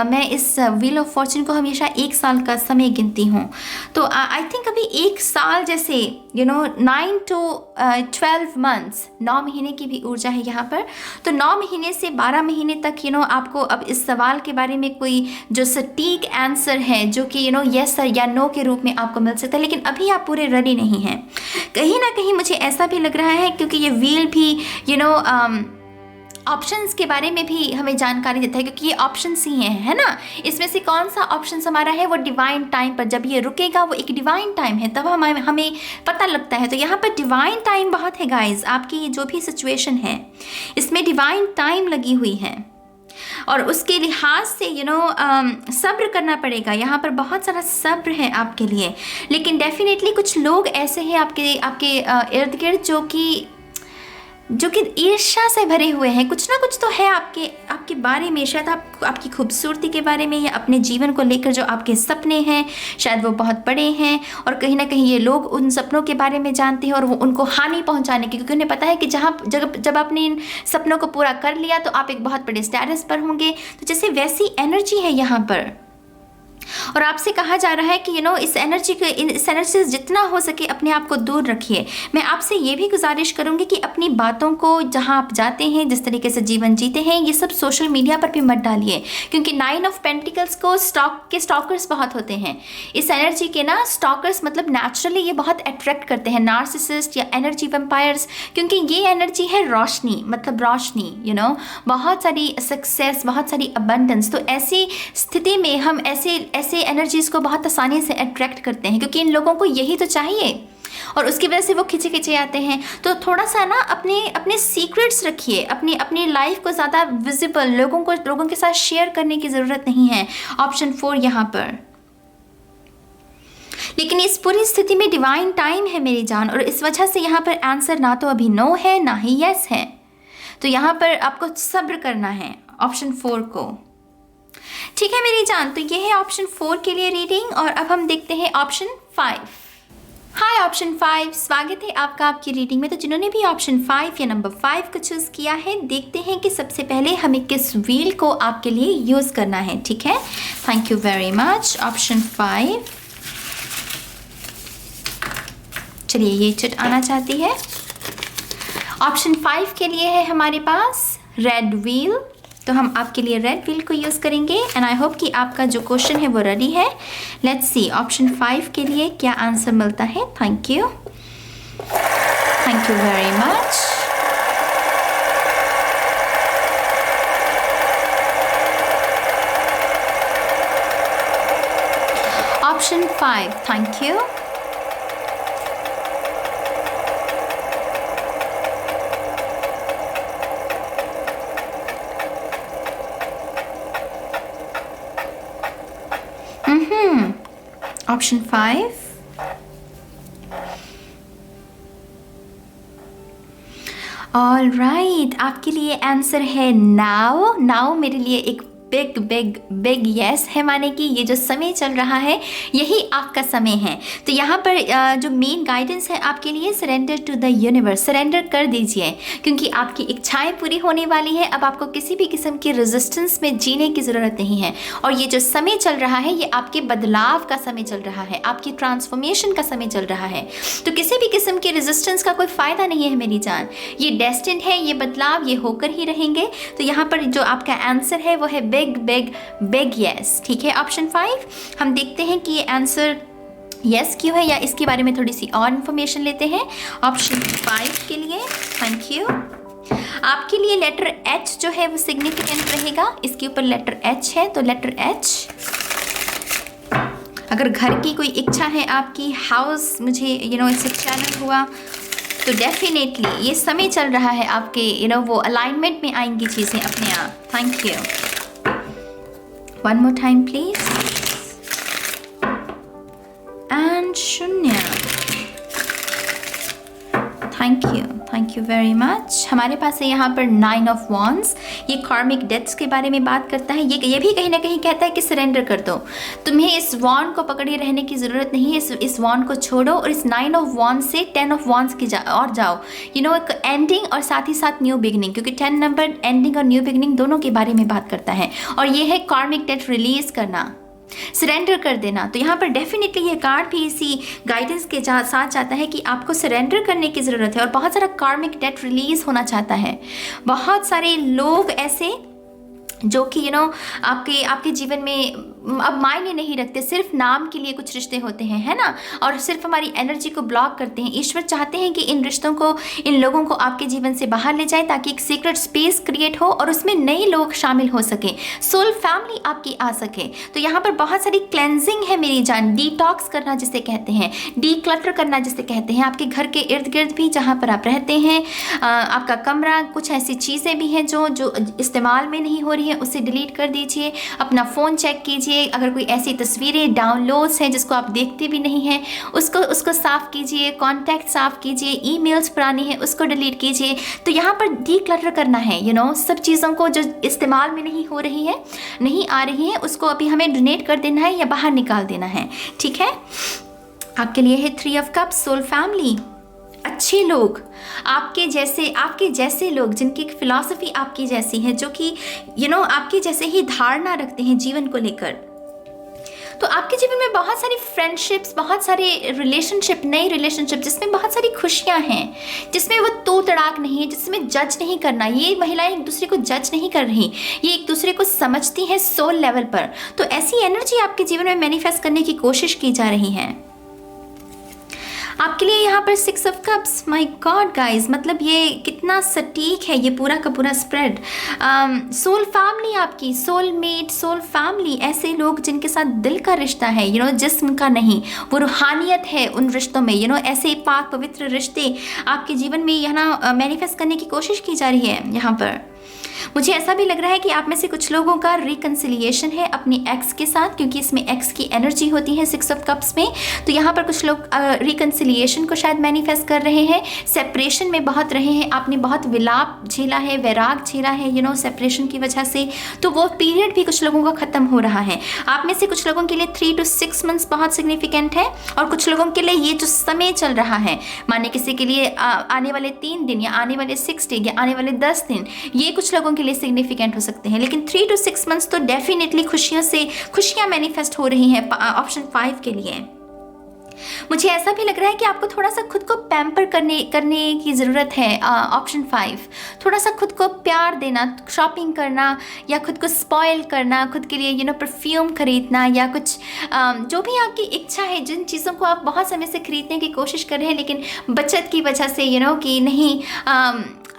Speaker 1: मैं इस व्हील ऑफ फॉर्च्यून को हमेशा 1 साल का समय गिनती हूँ। तो आई थिंक अभी 1 साल जैसे 9 to 12 मंथ्स, 9 महीने की भी ऊर्जा है यहाँ पर। तो 9 महीने से 12 महीने तक आपको अब इस सवाल के बारे में कोई जो सटीक आंसर है जो कि यस या नो के रूप में आपको मिल सकता है, लेकिन अभी आप पूरे रेडी नहीं हैं। कहीं ना कहीं मुझे ऐसा भी लग रहा है क्योंकि ये व्हील भी ऑप्शंस के बारे में भी हमें जानकारी देता है, क्योंकि ये ऑप्शंस ही हैं, है ना। इसमें से कौन सा ऑप्शन हमारा है, वो डिवाइन टाइम पर जब ये रुकेगा, वो एक डिवाइन टाइम है, तब हमें पता लगता है। तो यहाँ पर डिवाइन टाइम बहुत है गाइज, आपकी जो भी सिचुएशन है इसमें डिवाइन टाइम लगी हुई है, और उसके लिहाज से सब्र करना पड़ेगा। यहाँ पर बहुत सारा सब्र है आपके लिए, लेकिन डेफिनेटली कुछ लोग ऐसे हैं आपके इर्द गिर्द जो कि ईर्ष्या से भरे हुए हैं। कुछ ना कुछ तो है आपके बारे में, शायद आपकी खूबसूरती के बारे में, या अपने जीवन को लेकर जो आपके सपने हैं शायद वो बहुत बड़े हैं, और कहीं ना कहीं ये लोग उन सपनों के बारे में जानते हैं और वो उनको हानि पहुंचाने की, क्योंकि उन्हें पता है कि जब आपने इन सपनों को पूरा कर लिया तो आप एक बहुत बड़े स्टेटस पर होंगे। तो जैसे वैसी एनर्जी है यहाँ पर, और आपसे कहा जा रहा है कि इस एनर्जी से जितना हो सके अपने आप को दूर रखिए। मैं आपसे ये भी गुजारिश करूंगी कि अपनी बातों को, जहां आप जाते हैं, जिस तरीके से जीवन जीते हैं, ये सब सोशल मीडिया पर भी मत डालिए, क्योंकि 9 ऑफ पेंटिकल्स को स्टॉकर्स बहुत होते हैं। इस एनर्जी के ना स्टॉकर्स मतलब नेचुरली ये बहुत अट्रैक्ट करते हैं, नार्सिसिस्ट या एनर्जी वैम्पायर्स, क्योंकि ये एनर्जी है रोशनी, मतलब रोशनी, बहुत सारी सक्सेस, बहुत सारी अबंडेंस। तो ऐसी स्थिति में हम ऐसे एनर्जीज को बहुत आसानी से अट्रैक्ट करते हैं, क्योंकि इन लोगों को यही तो चाहिए, और उसकी वजह से वो खिंचे आते हैं। तो थोड़ा सा ना अपने सीक्रेट्स रखिए, अपनी लाइफ को ज़्यादा विजिबल लोगों के साथ शेयर करने की ज़रूरत नहीं है। ऑप्शन 4 यहाँ पर। लेकिन इस पूरी स्थिति में डिवाइन टाइम है मेरी जान, और इस वजह से यहाँ पर आंसर ना तो अभी नो है ना ही यस है। तो यहाँ पर आपको सब्र करना है ऑप्शन 4 को। ठीक है मेरी जान, तो ये है ऑप्शन 4 के लिए रीडिंग। और अब हम देखते हैं ऑप्शन 5। हाय ऑप्शन 5, स्वागत है आपका आपकी रीडिंग में। तो जिन्होंने भी ऑप्शन 5 या नंबर 5 को चूज़ किया है, देखते हैं कि सबसे पहले हमें किस व्हील को आपके लिए यूज़ करना है। ठीक है, thank you very much. Option 5, चलिए ये चिट आना चाहती है। ऑप्शन 5 के लिए है हमारे पास रेड व्हील, तो हम आपके लिए रेड व्हील को यूज़ करेंगे। एंड आई होप कि आपका जो क्वेश्चन है वो रेडी है। लेट्स सी ऑप्शन 5 के लिए क्या आंसर मिलता है। Thank you very much. Option 5, thank you. Option 5, all right, आपके लिए आंसर है नाउ मेरे लिए एक बिग यस है, माने कि ये जो समय चल रहा है यही आपका समय है। तो यहाँ पर जो मेन गाइडेंस है आपके लिए, surrender to the universe, surrender कर दीजिए, क्योंकि आपकी इच्छाएं पूरी होने वाली है। अब आपको किसी भी किस्म की रेजिस्टेंस में जीने की ज़रूरत नहीं है। और ये जो समय चल रहा है ये आपके बदलाव का समय चल रहा है, आपकी ट्रांसफॉर्मेशन का समय चल रहा है। तो किसी भी किस्म की रेजिस्टेंस का कोई फ़ायदा नहीं है मेरी जान, ये डेस्टिन्ड है, ये बदलाव ये होकर ही रहेंगे। तो यहाँ पर जो आपका आंसर है वो है बिग यस। ठीक है, ऑप्शन 5। हम देखते हैं कि ये आंसर यस क्यों है, या इसके बारे में थोड़ी सी और इन्फॉर्मेशन लेते हैं। ऑप्शन 5 के लिए थैंक यू। आपके लिए लेटर एच जो है वो सिग्निफिकेंट रहेगा। इसके ऊपर लेटर एच है, तो लेटर एच। अगर घर की कोई इच्छा है आपकी, हाउस मुझे इससे चैनल हुआ, तो डेफिनेटली ये समय चल रहा है आपके वो अलाइनमेंट में आएंगी चीज़ें अपने आप। Thank you. One more time please. And शून्य। Thank you very much. हमारे पास है यहाँ पर 9 ऑफ वॉन्ड्स। ये कार्मिक डेथ्स के बारे में बात करता है। ये भी कहीं ना कहीं कहता है कि सरेंडर कर दो, तुम्हें इस वॉन्ड को पकड़े रहने की ज़रूरत नहीं है, इस वॉन्ड को छोड़ो और इस 9 ऑफ वॉन्ड्स से 10 ऑफ वॉन्ड्स की और जाओ। एक एंडिंग और साथ ही साथ न्यू बिगनिंग, क्योंकि 10 नंबर एंडिंग और न्यू बिगनिंग दोनों के बारे में बात करता है। और ये है कार्मिक डेथ रिलीज करना, सरेंडर कर देना। तो यहाँ पर डेफिनेटली ये कार्ड भी इसी गाइडेंस के साथ चाहता है कि आपको सरेंडर करने की ज़रूरत है और बहुत सारा कार्मिक डेट रिलीज होना चाहता है। बहुत सारे लोग ऐसे जो कि आपके जीवन में अब मायने नहीं रखते, सिर्फ नाम के लिए कुछ रिश्ते होते हैं, है ना, और सिर्फ हमारी एनर्जी को ब्लॉक करते हैं। ईश्वर चाहते हैं कि इन रिश्तों को, इन लोगों को आपके जीवन से बाहर ले जाए ताकि एक सीक्रेट स्पेस क्रिएट हो और उसमें नए लोग शामिल हो सके, सोल फैमिली आपकी आ सके। तो यहाँ पर बहुत सारी क्लेंजिंग है मेरी जान, डिटॉक्स करना जिसे कहते हैं, डीक्लटर करना जिसे कहते हैं। आपके घर के इर्द गिर्द भी जहाँ पर आप रहते हैं, आपका कमरा, कुछ ऐसी चीज़ें भी हैं जो इस्तेमाल में नहीं हो रही है, उसे डिलीट कर दीजिए। अपना फ़ोन चेक कीजिए, अगर कोई ऐसी तस्वीरें डाउनलोड्स हैं जिसको आप देखते भी नहीं हैं उसको साफ़ कीजिए। कॉन्टैक्ट साफ़ कीजिए, ईमेल्स पुरानी हैं उसको डिलीट कीजिए। तो यहाँ पर डीक्लटर करना है, सब चीज़ों को जो इस्तेमाल में नहीं हो रही है, नहीं आ रही है, उसको अभी हमें डोनेट कर देना है या बाहर निकाल देना है। ठीक है। आपके लिए है 3 ऑफ कप्स, सोल फैमिली, अच्छे लोग, आपके जैसे लोग जिनकी फिलॉसफी आपकी जैसी है, जो कि आपके जैसे ही धारणा रखते हैं जीवन को लेकर। तो आपके जीवन में बहुत सारी फ्रेंडशिप्स, बहुत सारे रिलेशनशिप, नए रिलेशनशिप जिसमें बहुत सारी खुशियां हैं, जिसमें वो तो तड़ाक नहीं है, जिसमें जज नहीं करना। ये महिलाएं एक दूसरे को जज नहीं कर रही, ये एक दूसरे को समझती हैं सोल लेवल पर। तो ऐसी एनर्जी आपके जीवन में मैनिफेस्ट करने की कोशिश की जा रही है। आपके लिए यहाँ पर 6 of cups, my God guys, मतलब ये कितना सटीक है ये पूरा का पूरा स्प्रेड। सोल फैमिली आपकी, सोल मेट, सोल फैमिली, ऐसे लोग जिनके साथ दिल का रिश्ता है, जिस्म का नहीं, वो रूहानियत है उन रिश्तों में, ऐसे पाक पवित्र रिश्ते आपके जीवन में यहाँ मैनिफेस्ट करने की कोशिश की जा रही है। यहाँ पर मुझे ऐसा भी लग रहा है कि आप में से कुछ लोगों का रिकन्सिलिएशन है अपनी एक्स के साथ, क्योंकि इसमें एक्स की एनर्जी होती है 6 ऑफ कप्स में। तो यहाँ पर कुछ लोग रिकन्सिलिएशन को शायद मैनिफेस्ट कर रहे हैं। सेपरेशन में बहुत रहे हैं, आपने बहुत विलाप झेला है, वैराग झेला है सेपरेशन की वजह से। तो वो पीरियड भी कुछ लोगों का ख़त्म हो रहा है। आप में से कुछ लोगों के लिए 3 to 6 मंथ्स बहुत सिग्निफिकेंट है, और कुछ लोगों के लिए ये जो समय चल रहा है, माने किसी के लिए आने वाले 3 दिन या आने वाले 6 डे या आने वाले 10 दिन, ये कुछ लोगों के लिए सिग्निफिकेंट हो सकते हैं। लेकिन 3 to 6 मंथ्स तो डेफिनेटली खुशियां मैनिफेस्ट हो रही हैं ऑप्शन 5 के लिए। मुझे ऐसा भी लग रहा है कि आपको थोड़ा सा खुद को पैम्पर करने की ज़रूरत है। ऑप्शन 5, थोड़ा सा खुद को प्यार देना, शॉपिंग करना या खुद को स्पॉइल करना, खुद के लिए परफ्यूम खरीदना या कुछ जो भी आपकी इच्छा है, जिन चीज़ों को आप बहुत समय से खरीदने की कोशिश कर रहे हैं लेकिन बचत की वजह से कि नहीं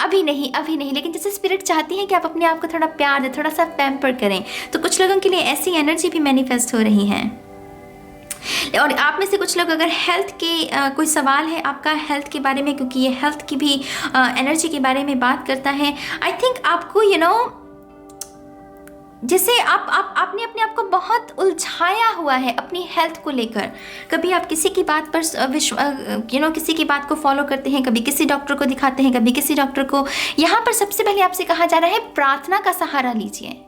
Speaker 1: अभी नहीं, लेकिन जैसे स्पिरिट चाहती है कि आप अपने आप को थोड़ा प्यार दें, थोड़ा सा पैम्पर करें। तो कुछ लोगों के लिए ऐसी एनर्जी भी मैनिफेस्ट हो रही है। और आप में से कुछ लोग अगर हेल्थ के कोई सवाल है आपका हेल्थ के बारे में, क्योंकि ये हेल्थ की भी एनर्जी के बारे में बात करता है। आई थिंक आपको जैसे आपने अपने आप को बहुत उलझाया हुआ है अपनी हेल्थ को लेकर। कभी आप किसी की बात पर किसी की बात को फॉलो करते हैं, कभी किसी डॉक्टर को दिखाते हैं, कभी किसी डॉक्टर को। यहाँ पर सबसे पहले आपसे कहा जा रहा है प्रार्थना का सहारा लीजिए।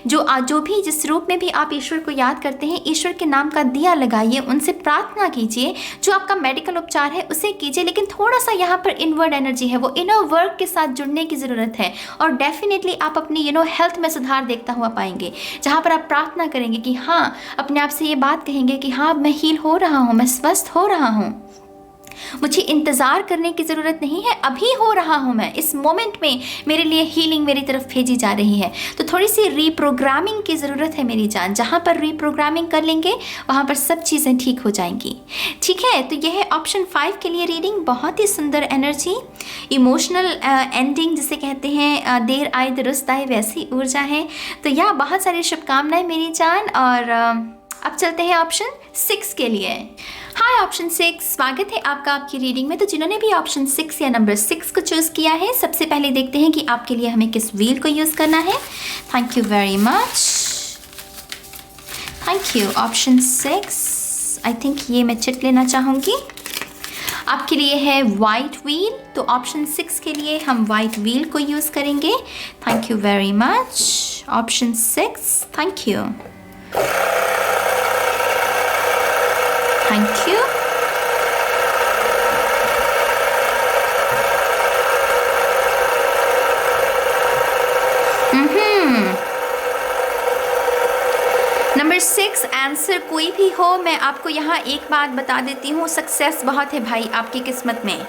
Speaker 1: जो भी जिस रूप में भी आप ईश्वर को याद करते हैं, ईश्वर के नाम का दिया लगाइए, उनसे प्रार्थना कीजिए। जो आपका मेडिकल उपचार है उसे कीजिए, लेकिन थोड़ा सा यहाँ पर इनवर्ड एनर्जी है, वो इनर वर्क के साथ जुड़ने की ज़रूरत है। और डेफिनेटली आप अपनी हेल्थ में सुधार देखता हुआ पाएंगे, जहाँ पर आप प्रार्थना करेंगे कि हाँ, अपने आप से ये बात कहेंगे कि हाँ मैं हील हो रहा हूँ, मैं स्वस्थ हो रहा हूँ। मुझे इंतज़ार करने की ज़रूरत नहीं है, अभी हो रहा हूँ मैं, इस मोमेंट में मेरे लिए हीलिंग मेरी तरफ भेजी जा रही है। तो थोड़ी सी रीप्रोग्रामिंग की ज़रूरत है मेरी जान। जहाँ पर रीप्रोग्रामिंग कर लेंगे वहाँ पर सब चीज़ें ठीक हो जाएंगी। ठीक है, तो यह है ऑप्शन 5 के लिए रीडिंग। बहुत ही सुंदर एनर्जी, इमोशनल एंडिंग जिसे कहते हैं, देर आए दुरुस्त आए, वैसी ऊर्जा है। तो यह बहुत सारी शुभकामनाएं मेरी जान। और अब चलते हैं ऑप्शन 6 के लिए। हाय ऑप्शन 6, स्वागत है आपका आपकी रीडिंग में। तो जिन्होंने भी ऑप्शन 6 या नंबर 6 को चूज़ किया है, सबसे पहले देखते हैं कि आपके लिए हमें किस व्हील को यूज़ करना है। Thank you very much, thank you. Option 6, I think ये मैं चिट लेना चाहूँगी। आपके लिए है वाइट व्हील, तो ऑप्शन 6 के लिए हम वाइट व्हील को यूज़ करेंगे। Thank you very much option 6, thank you, thank you. Number 6 answer कोई भी हो, मैं आपको यहाँ एक बात बता देती हूँ, सक्सेस बहुत है भाई आपकी किस्मत में।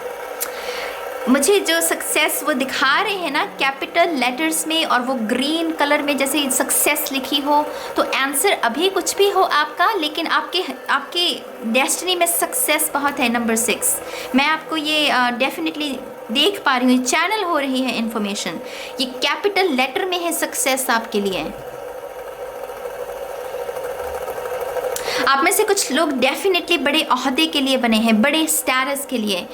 Speaker 1: मुझे जो सक्सेस वो दिखा रहे हैं ना कैपिटल लेटर्स में और वो ग्रीन कलर में जैसे सक्सेस लिखी हो, तो आंसर अभी कुछ भी हो आपका, लेकिन आपके डेस्टिनी में सक्सेस बहुत है। नंबर 6 मैं आपको ये डेफिनेटली देख पा रही हूँ, चैनल हो रही है इन्फॉर्मेशन, ये कैपिटल लेटर में है सक्सेस आपके लिए। आप में से कुछ लोग डेफिनेटली बड़े ओहदे के लिए बने हैं, बड़े स्टेटस के लिए,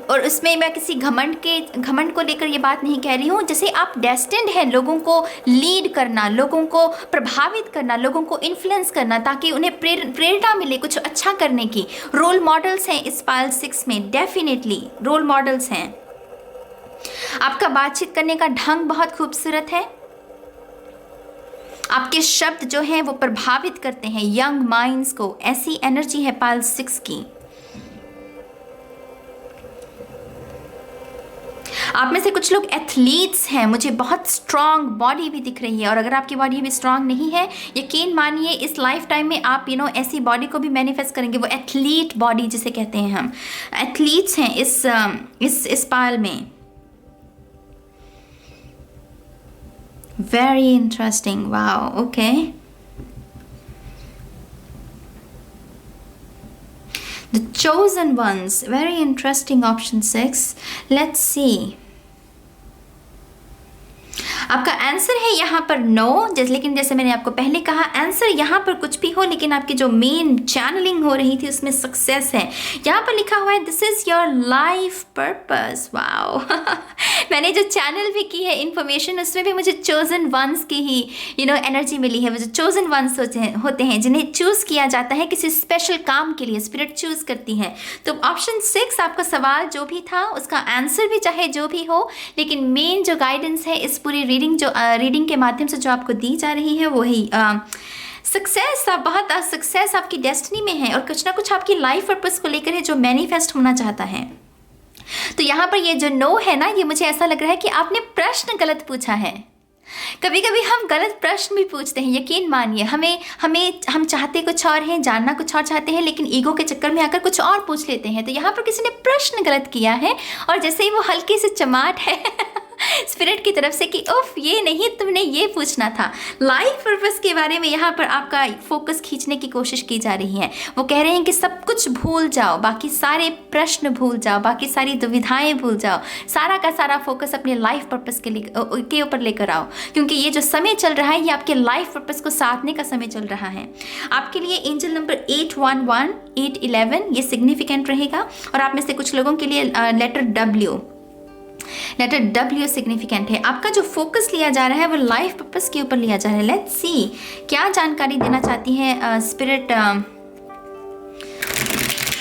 Speaker 1: और उसमें मैं किसी घमंड को लेकर ये बात नहीं कह रही हूँ। जैसे आप डेस्टिन्ड हैं लोगों को लीड करना, लोगों को प्रभावित करना, लोगों को इन्फ्लुएंस करना, ताकि उन्हें प्रेरणा मिले कुछ अच्छा करने की। रोल मॉडल्स हैं इस पाइल 6 में, डेफिनेटली रोल मॉडल्स हैं। आपका बातचीत करने का ढंग बहुत खूबसूरत है, आपके शब्द जो हैं वो प्रभावित करते हैं यंग माइंड्स को, ऐसी एनर्जी है पाइल 6 की। आप में से कुछ लोग एथलीट्स हैं, मुझे बहुत स्ट्रांग बॉडी भी दिख रही है, और अगर आपकी बॉडी भी स्ट्रांग नहीं है, यकीन मानिए इस लाइफ टाइम में आप ऐसी बॉडी को भी मैनिफेस्ट करेंगे, वो एथलीट बॉडी जिसे कहते हैं हम, एथलीट्स हैं इस पाइल में। Very interesting. Wow. Okay. The chosen ones. Very interesting. Option 6. Let's see. आपका आंसर है यहाँ पर नो, लेकिन जैसे मैंने आपको पहले कहा आंसर यहाँ पर कुछ भी हो, लेकिन आपकी जो मेन चैनलिंग हो रही थी उसमें सक्सेस है। यहाँ पर लिखा हुआ है this is your life purpose. Wow मैंने जो चैनल भी की है इन्फॉर्मेशन, उसमें भी मुझे चोजन वंस की ही एनर्जी मिली है। वो जो चोजन वंस होते हैं जिन्हें चूज़ किया जाता है किसी स्पेशल काम के लिए, स्पिरिट चूज़ करती हैं। तो ऑप्शन 6 आपका सवाल जो भी था उसका आंसर भी चाहे जो भी हो, लेकिन मेन जो गाइडेंस है इस पूरी रीडिंग के माध्यम से जो आपको दी जा रही है वही सक्सेस। आप बहुत सक्सेस आपकी डेस्टिनी में है, और कुछ ना कुछ आपकी लाइफ पर्पस को लेकर है जो मैनिफेस्ट होना चाहता है। तो यहाँ पर ये जो नो है ना, ये मुझे ऐसा लग रहा है कि आपने प्रश्न गलत पूछा है। कभी कभी हम गलत प्रश्न भी पूछते हैं, यकीन मानिए। हम चाहते कुछ और हैं, जानना कुछ और चाहते हैं, लेकिन ईगो के चक्कर में आकर कुछ और पूछ लेते हैं। तो यहाँ पर किसी ने प्रश्न गलत किया है, और जैसे ही वो हल्की से चमाट है स्पिरिट की तरफ से कि उफ ये नहीं, तुमने ये पूछना था। लाइफ पर्पस के बारे में यहाँ पर आपका फोकस खींचने की कोशिश की जा रही है। वो कह रहे हैं कि सब कुछ भूल जाओ, बाकी सारे प्रश्न भूल जाओ, बाकी सारी दुविधाएं भूल जाओ, सारा का सारा फोकस अपने लाइफ पर्पस के ऊपर लेकर आओ, क्योंकि ये जो समय चल रहा है ये आपके लाइफ पर्पस को साधने का समय चल रहा है। आपके लिए एंजल नंबर 811 811 ये सिग्निफिकेंट रहेगा, और आप में से कुछ लोगों के लिए लेटर W सिग्निफिकेंट है। आपका जो फोकस लिया जा रहा है वो लाइफ पर्पस के ऊपर लिया जा रहा है। लेट्स सी क्या जानकारी देना चाहती है स्पिरिट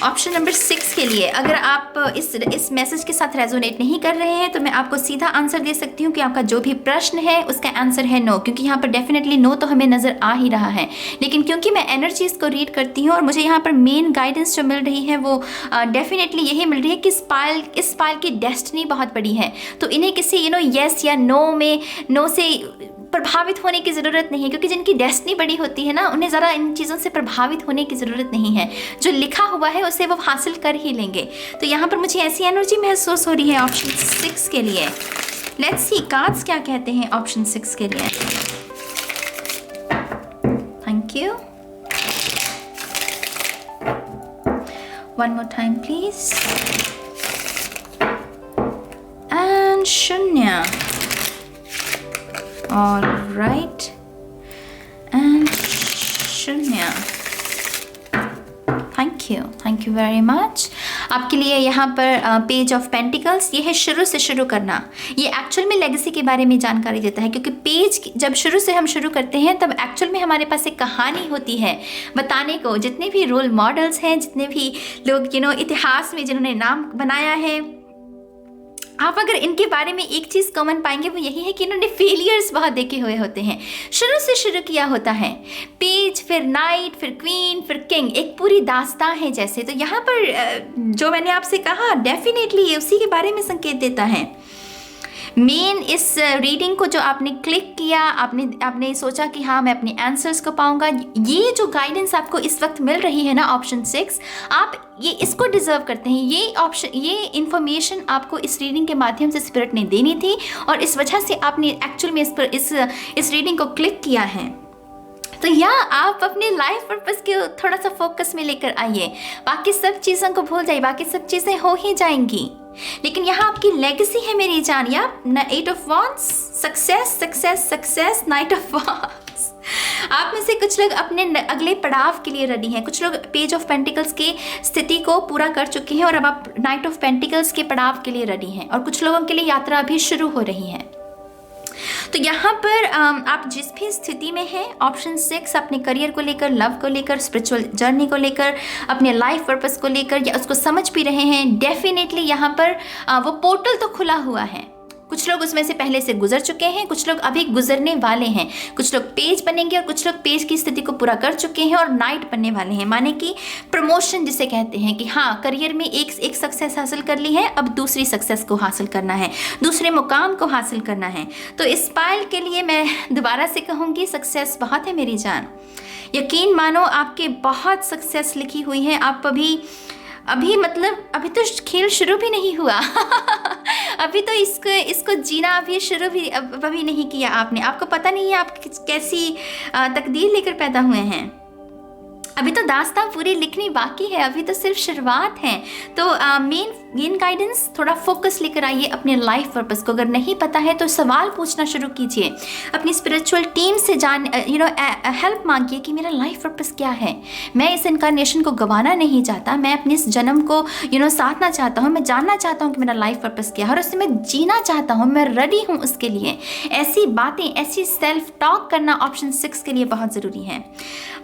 Speaker 1: ऑप्शन नंबर 6 के लिए। अगर आप इस मैसेज के साथ रेजोनेट नहीं कर रहे हैं तो मैं आपको सीधा आंसर दे सकती हूँ कि आपका जो भी प्रश्न है उसका आंसर है नो, क्योंकि यहाँ पर डेफिनेटली नो तो हमें नज़र आ ही रहा है। लेकिन क्योंकि मैं एनर्जीज को रीड करती हूँ और मुझे यहाँ पर मेन गाइडेंस जो मिल रही है वो डेफिनेटली यही मिल रही है कि इस पायल की डेस्टिनी बहुत बड़ी है। तो इन्हें किसी येस या नो से प्रभावित होने की ज़रूरत नहीं है, क्योंकि जिनकी डेस्टिनी बड़ी होती है ना, उन्हें ज़रा इन चीज़ों से प्रभावित होने की ज़रूरत नहीं है। जो लिखा हुआ है उसे वो हासिल कर ही लेंगे। तो यहाँ पर मुझे ऐसी एनर्जी महसूस हो रही है ऑप्शन 6 के लिए। लेट्स सी कार्ड्स क्या कहते हैं ऑप्शन 6 के लिए। Thank you. One more time please. And शून्य। ऑलराइट, एंड शून्य। Thank you very much. आपके लिए यहाँ पर पेज ऑफ पेंटिकल्स, ये है शुरू से शुरू करना। ये एक्चुअल में लेगेसी के बारे में जानकारी देता है, क्योंकि पेज जब शुरू से हम शुरू करते हैं तब एक्चुअल में हमारे पास एक कहानी होती है बताने को। जितने भी रोल मॉडल्स हैं, जितने भी लोग इतिहास में जिन्होंने नाम बनाया है, आप अगर इनके बारे में एक चीज़ कॉमन पाएंगे वो यही है कि इन्होंने फेलियर्स बहुत देखे हुए होते हैं। शुरू से शुरू किया होता है, पेज, फिर नाइट, फिर क्वीन, फिर किंग, एक पूरी दास्तां है जैसे। तो यहाँ पर जो मैंने आपसे कहा, डेफिनेटली ये उसी के बारे में संकेत देता है। मेन इस रीडिंग को जो आपने क्लिक किया, आपने सोचा कि हाँ मैं अपने आंसर्स को पाऊंगा, ये जो गाइडेंस आपको इस वक्त मिल रही है ना ऑप्शन 6, आप ये इसको डिजर्व करते हैं। ये इंफॉर्मेशन आपको इस रीडिंग के माध्यम से स्पिरिट ने देनी थी, और इस वजह से आपने एक्चुअल में इस रीडिंग को क्लिक किया है। तो आप अपने लाइफ पर्पस के थोड़ा सा फोकस में लेकर आइए। बाकी सब चीज़ों को भूल जाइए, बाकी सब चीज़ें हो ही जाएंगी। लेकिन यहाँ आपकी लेगेसी है मेरी जान। 8 of wands, success success success, night of wands. आप में से कुछ लोग अपने अगले पड़ाव के लिए रेडी हैं। कुछ लोग पेज ऑफ पेंटिकल्स की स्थिति को पूरा कर चुके हैं और अब आप नाइट ऑफ पेंटिकल्स के पड़ाव के लिए रेडी हैं, और कुछ लोगों के लिए यात्रा अभी शुरू हो रही है। तो यहाँ पर आप जिस भी स्थिति में हैं, ऑप्शन 6 अपने करियर को लेकर, लव को लेकर, स्पिरिचुअल जर्नी को लेकर, अपने लाइफ पर्पस को लेकर, या उसको समझ भी रहे हैं, डेफिनेटली यहाँ पर वो पोर्टल तो खुला हुआ है। कुछ लोग उसमें से पहले से गुजर चुके हैं, कुछ लोग अभी गुजरने वाले हैं। कुछ लोग पेज बनेंगे और कुछ लोग पेज की स्थिति को पूरा कर चुके हैं और नाइट बनने वाले हैं, माने कि प्रमोशन जिसे कहते हैं कि हाँ करियर में एक सक्सेस हासिल कर ली है, अब दूसरी सक्सेस को हासिल करना है, दूसरे मुकाम को हासिल करना है। तो इस पायल के लिए मैं दोबारा से कहूँगी, सक्सेस बहुत है मेरी जान। यकीन मानो आपके बहुत सक्सेस लिखी हुई है। आप अभी तो खेल शुरू भी नहीं हुआ अभी तो इसको जीना अभी नहीं किया आपने। आपको पता नहीं है आप कैसी तकदीर लेकर पैदा हुए हैं। अभी तो दास्तां पूरी लिखनी बाकी है, अभी तो सिर्फ शुरुआत है। तो मेन गाइडेंस, थोड़ा फोकस लेकर आइए अपने लाइफ पर्पस को। अगर नहीं पता है तो सवाल पूछना शुरू कीजिए, अपनी स्पिरिचुअल टीम से हेल्प मांगिए कि मेरा लाइफ पर्पस क्या है। मैं इस इनकारनेशन को गंवाना नहीं चाहता, मैं अपने इस जन्म को साधना चाहता हूँ, मैं जानना चाहता हूँ कि मेरा लाइफ पर्पस क्या है और उससे मैं जीना चाहता हूँ, मैं रेडी हूँ उसके लिए। ऐसी बातें, ऐसी सेल्फ टॉक करना ऑप्शन 6 के लिए बहुत ज़रूरी है।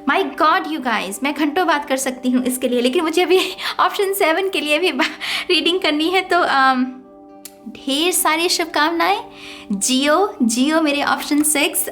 Speaker 1: माई गॉड यू गाइज, मैं घंटों बात कर सकती हूँ इसके लिए, लेकिन मुझे अभी ऑप्शन 7 के लिए भी रीडिंग करनी है। तो ढेर सारी शुभकामनाएं। जियो मेरे ऑप्शन 6।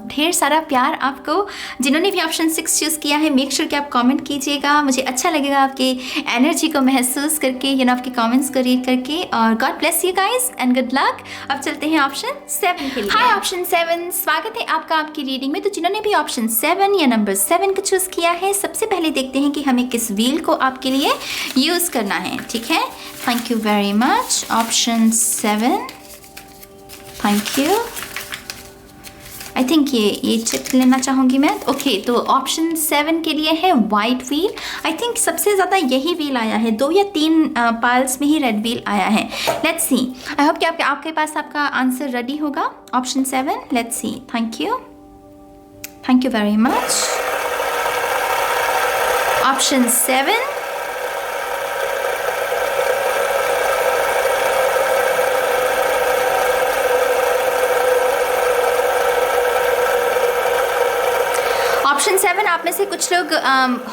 Speaker 1: ढेर सारा प्यार आपको। जिन्होंने भी ऑप्शन 6 चूज़ किया है, मेक श्योर कि आप कमेंट कीजिएगा। मुझे अच्छा लगेगा आपकी एनर्जी को महसूस करके, आपके कमेंट्स को रीड करके। और God bless you guys and good luck. अब चलते हैं ऑप्शन 7 के लिए। हाय ऑप्शन 7, स्वागत है आपका आपकी रीडिंग में। तो जिन्होंने भी ऑप्शन 7 या नंबर 7 को चूज़ किया है, सबसे पहले देखते हैं कि हमें किस व्हील को आपके लिए यूज़ करना है। ठीक है, thank you very much. Option 7, thank you. I think ये चिप लेना चाहूँगी मैं। ओके, तो ऑप्शन 7 के लिए है वाइट व्हील। आई थिंक सबसे ज़्यादा यही व्हील आया है, 2 या 3 पाल्स में ही रेड व्हील आया है। लेट्स सी, आई होप कि आपके पास आपका आंसर रेडी होगा। Option 7, let's see. Thank you very much. Option 7, option 7, आप में से कुछ लोग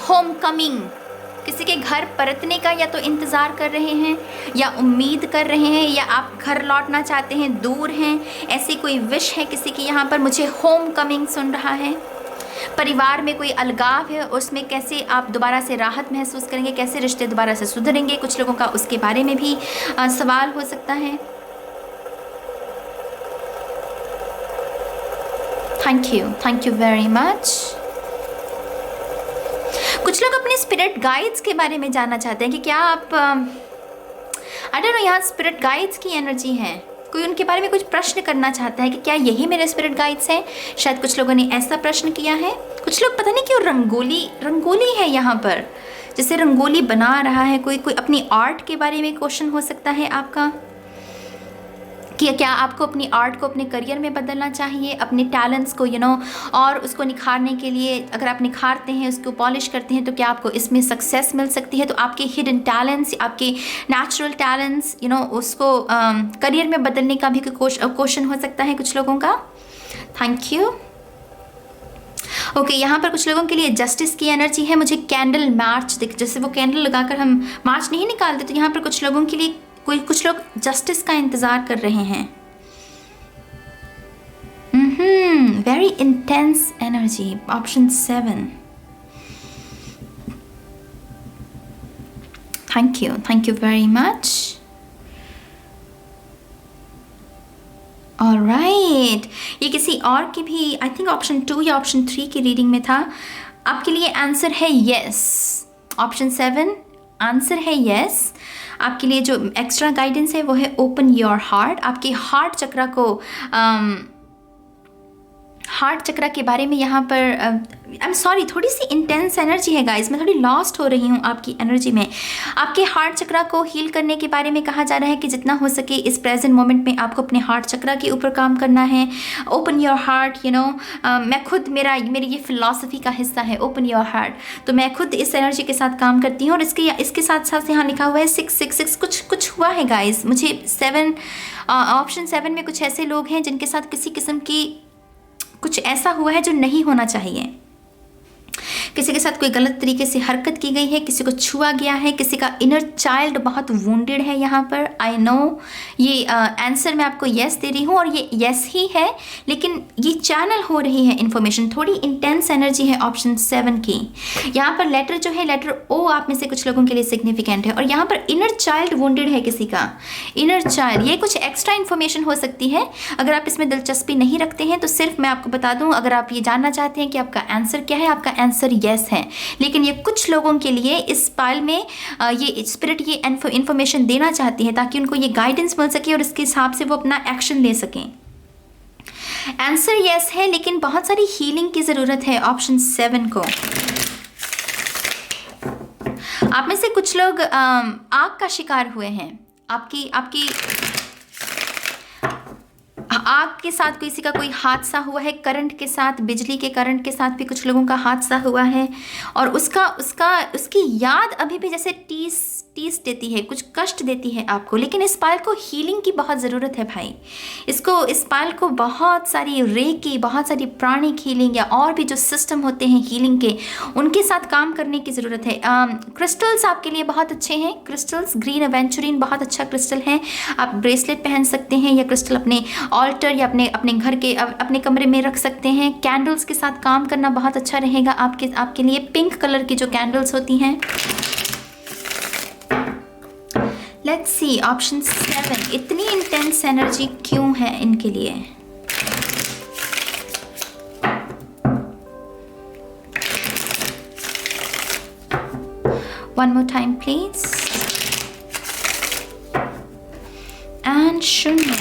Speaker 1: होम कमिंग, किसी के घर परतने का या तो इंतज़ार कर रहे हैं या उम्मीद कर रहे हैं, या आप घर लौटना चाहते हैं, दूर हैं, ऐसी कोई विश है किसी की। यहाँ पर मुझे होम कमिंग सुन रहा है। परिवार में कोई अलगाव है, उसमें कैसे आप दोबारा से राहत महसूस करेंगे, कैसे रिश्ते दोबारा से सुधरेंगे, कुछ लोगों का उसके बारे में भी सवाल हो सकता है। Thank you very much. कुछ लोग अपने स्पिरिट गाइड्स के बारे में जानना चाहते हैं कि क्या आप आई डोंट नो, यहाँ स्पिरिट गाइड्स की एनर्जी है, कोई उनके बारे में कुछ प्रश्न करना चाहता है कि क्या यही मेरे स्पिरिट गाइड्स हैं। शायद कुछ लोगों ने ऐसा प्रश्न किया है। कुछ लोग पता नहीं क्यों रंगोली है यहाँ पर, जैसे रंगोली बना रहा है कोई अपनी आर्ट के बारे में क्वेश्चन हो सकता है आपका कि क्या आपको अपनी आर्ट को अपने करियर में बदलना चाहिए, अपने टैलेंट्स को और उसको निखारने के लिए अगर आप निखारते हैं, उसको पॉलिश करते हैं, तो क्या आपको इसमें सक्सेस मिल सकती है। तो आपके हिडन टैलेंट्स, आपके नेचुरल टैलेंट्स उसको करियर में बदलने का भी क्वेश्चन हो सकता है कुछ लोगों का। Thank you. ओके, यहाँ पर कुछ लोगों के लिए जस्टिस की एनर्जी है। मुझे कैंडल मार्च जैसे वो कैंडल लगाकर हम मार्च नहीं निकालते, तो यहाँ पर कुछ लोगों के लिए कुछ लोग जस्टिस का इंतजार कर रहे हैं। Very intense energy, option 7। Thank you very much. Alright, ये किसी और की भी आई थिंक ऑप्शन 2 या ऑप्शन 3 की रीडिंग में था। आपके लिए आंसर है यस, ऑप्शन 7 आंसर है यस। आपके लिए जो एक्स्ट्रा गाइडेंस है वो है ओपन योर हार्ट। आपके हार्ट चक्रा को हार्ट चक्रा के बारे में यहाँ पर आई एम सॉरी, थोड़ी सी इंटेंस एनर्जी है गाइज, मैं थोड़ी लॉस्ट हो रही हूँ आपकी एनर्जी में। आपके हार्ट चक्रा को हील करने के बारे में कहा जा रहा है कि जितना हो सके इस प्रेजेंट मोमेंट में आपको अपने हार्ट चक्रा के ऊपर काम करना है। ओपन योर हार्ट, मैं खुद मेरी ये फिलॉसफी का हिस्सा है ओपन योर हार्ट, तो मैं खुद इस एनर्जी के साथ काम करती हूँ। और इसके साथ साथ यहाँ लिखा हुआ है 666 कुछ हुआ है गाइज। मुझे 7 ऑप्शन 7 में कुछ ऐसे लोग हैं जिनके साथ किसी किस्म की कुछ ऐसा हुआ है जो नहीं होना चाहिए। किसी के साथ कोई गलत तरीके से हरकत की गई है, किसी को छुआ गया है, किसी का इनर चाइल्ड बहुत वुंडेड है यहाँ पर। आई नो ये आंसर मैं आपको यस दे रही हूँ और ये यस ही है, लेकिन ये चैनल हो रही है इन्फॉर्मेशन, थोड़ी इंटेंस एनर्जी है ऑप्शन 7 की। यहाँ पर लेटर जो है लेटर ओ आप में से कुछ लोगों के लिए सिग्निफिकेंट है। और यहाँ पर इनर चाइल्ड वुंडेड है किसी का, इनर चाइल्ड। ये कुछ एक्स्ट्रा इन्फॉर्मेशन हो सकती है। अगर आप इसमें दिलचस्पी नहीं रखते हैं तो सिर्फ मैं आपको बता दूँ, अगर आप ये जानना चाहते हैं कि आपका आंसर क्या है, आपका आंसर यस है। लेकिन ये कुछ लोगों के लिए इस पाल में ये स्पिरिट ये इन्फॉर्मेशन देना चाहती है ताकि उनको ये गाइडेंस मिल सके और इसके हिसाब से वो अपना एक्शन ले सकें। आंसर यस है, लेकिन बहुत सारी हीलिंग की ज़रूरत है ऑप्शन 7 को। आप में से कुछ लोग आग का शिकार हुए हैं। आपकी आग के साथ किसी का कोई हादसा हुआ है, करंट के साथ, बिजली के करंट के साथ भी कुछ लोगों का हादसा हुआ है और उसकी याद अभी भी जैसे टीस देती है, कुछ कष्ट देती है आपको। लेकिन इस पाल को हीलिंग की बहुत ज़रूरत है भाई। इस पाल को बहुत सारी रेकी, बहुत सारी प्राणिक हीलिंग या और भी जो सिस्टम होते हैं हीलिंग के, उनके साथ काम करने की ज़रूरत है। क्रिस्टल्स आपके लिए बहुत अच्छे हैं। क्रिस्टल्स ग्रीन एवेंचुरिन बहुत अच्छा क्रिस्टल है। आप ब्रेसलेट पहन सकते हैं या क्रिस्टल अपने ऑल्टर या अपने घर के अपने कमरे में रख सकते हैं। कैंडल्स के साथ काम करना बहुत अच्छा रहेगा आपके लिए। पिंक कलर की जो कैंडल्स होती हैं। लेट्स सी ऑप्शन 7, इतनी इंटेंस एनर्जी क्यों है इनके लिए? One more time please. And शून्य।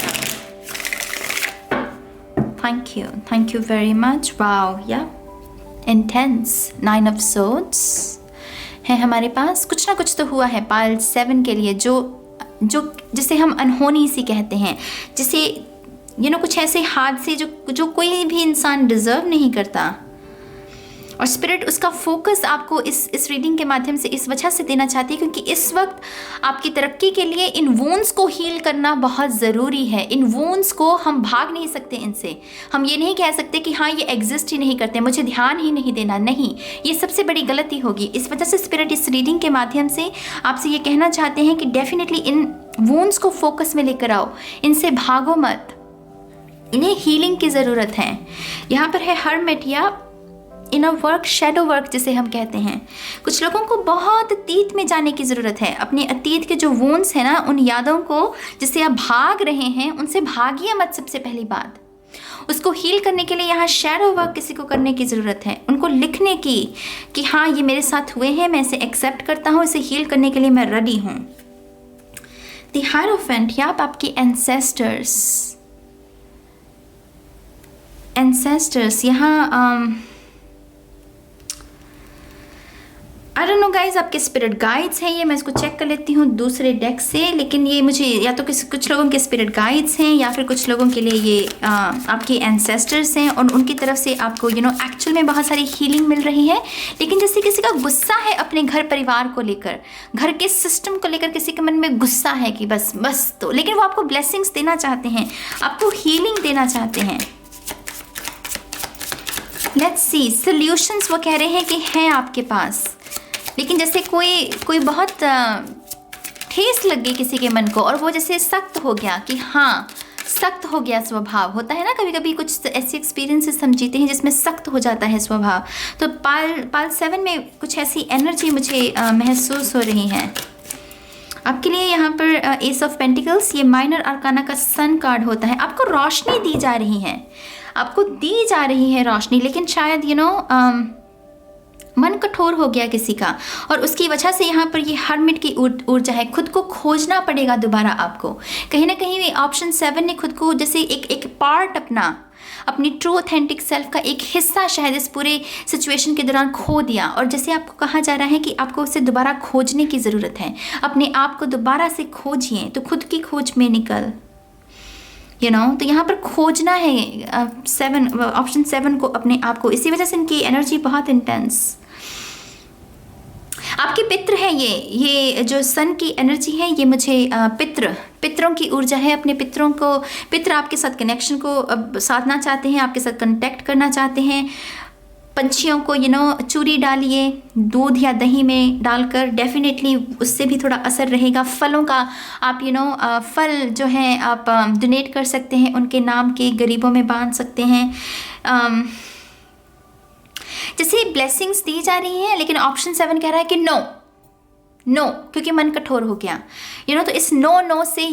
Speaker 1: Thank you very much. Wow, yeah, intense. 9 of Swords है हमारे पास। कुछ ना कुछ तो हुआ है पाल 7 के लिए जो जिसे हम अनहोनी सी कहते हैं, जिसे कुछ ऐसे हादसे जो कोई भी इंसान डिजर्व नहीं करता। और स्पिरिट उसका फोकस आपको इस रीडिंग के माध्यम से इस वजह से देना चाहती है क्योंकि इस वक्त आपकी तरक्की के लिए इन वोन्स को हील करना बहुत ज़रूरी है। इन वोन्स को हम भाग नहीं सकते इनसे। हम ये नहीं कह सकते कि हाँ ये एग्जिस्ट ही नहीं करते, मुझे ध्यान ही नहीं देना। नहीं, ये सबसे बड़ी गलती होगी। इस वजह से स्पिरिट इस रीडिंग के माध्यम से आपसे ये कहना चाहते हैं कि डेफिनेटली इन वोन्स को फोकस में लेकर आओ, इनसे भागो मत, इन्हें हीलिंग की ज़रूरत है। यहाँ पर है हर्मिट या इनर वर्क, शैडो वर्क जिसे हम कहते हैं। कुछ लोगों को बहुत अतीत में जाने की ज़रूरत है। अपने अतीत के जो वोन्स हैं ना, उन यादों को जिससे आप भाग रहे हैं उनसे भागिए मत। सबसे पहली बात, उसको हील करने के लिए यहाँ शैडो वर्क किसी को करने की ज़रूरत है, उनको लिखने की कि हाँ ये मेरे साथ हुए हैं, मैं इसे एक्सेप्ट करता हूँ, इसे हील करने के लिए मैं रेडी हूँ। द हायरोफेंट, या आप आपके एंसेस्टर्स यहाँ आई डोंट नो गाइज, आपके स्पिरिट गाइड्स हैं ये, मैं इसको चेक कर लेती हूँ दूसरे डेक से, लेकिन ये मुझे या तो कुछ लोगों के स्पिरिट गाइड्स हैं या फिर कुछ लोगों के लिए ये आपके एंसेस्टर्स हैं और उनकी तरफ से आपको एक्चुअल में बहुत सारी हीलिंग मिल रही है। लेकिन जैसे किसी का गुस्सा है अपने घर परिवार को लेकर, घर के सिस्टम को लेकर किसी के मन में गुस्सा है कि बस तो, लेकिन वो आपको ब्लेसिंग्स देना चाहते हैं, आपको हीलिंग देना चाहते हैं। लेट्स सी सॉल्यूशंस वो कह रहे हैं कि हैं आपके पास, लेकिन जैसे कोई बहुत ठेस लग गई किसी के मन को और वो जैसे सख्त हो गया कि हाँ सख्त हो गया स्वभाव, होता है ना कभी कभी कुछ ऐसे एक्सपीरियंसेस हम जीते हैं जिसमें सख्त हो जाता है स्वभाव। तो पाल 7 में कुछ ऐसी एनर्जी मुझे महसूस हो रही है आपके लिए। यहाँ पर एस ऑफ पेंटिकल्स, ये माइनर आर्काना का सन कार्ड होता है। आपको रोशनी दी जा रही है, आपको दी जा रही है रोशनी, लेकिन शायद मन कठोर हो गया किसी का और उसकी वजह से यहाँ पर ये हर्मिट की ऊर्जा है, खुद को खोजना पड़ेगा दोबारा आपको। कहीं ना कहीं ऑप्शन 7 ने खुद को जैसे एक पार्ट अपनी ट्रू ऑथेंटिक सेल्फ का एक हिस्सा शायद इस पूरे सिचुएशन के दौरान खो दिया, और जैसे आपको कहा जा रहा है कि आपको उसे दोबारा खोजने की ज़रूरत है, अपने आप को दोबारा से खोजिए, तो खुद की खोज में निकल तो यहाँ पर खोजना है ऑप्शन 7 को, अपने आप को। इसी वजह से इनकी एनर्जी बहुत इंटेंस। आपके पितृ है ये जो सन की एनर्जी है, ये मुझे पितरों की ऊर्जा है। अपने पितृ आपके साथ कनेक्शन को साधना चाहते हैं, आपके साथ कांटेक्ट करना चाहते हैं। पंछियों को चूरी डालिए दूध या दही में डालकर, डेफिनेटली उससे भी थोड़ा असर रहेगा। फलों का आप फल जो हैं आप डोनेट कर सकते हैं, उनके नाम के गरीबों में बांध सकते हैं। जैसे ब्लेसिंग्स दी जा रही हैं, लेकिन ऑप्शन 7 कह रहा है कि नो, क्योंकि मन कठोर हो गया तो इस नो से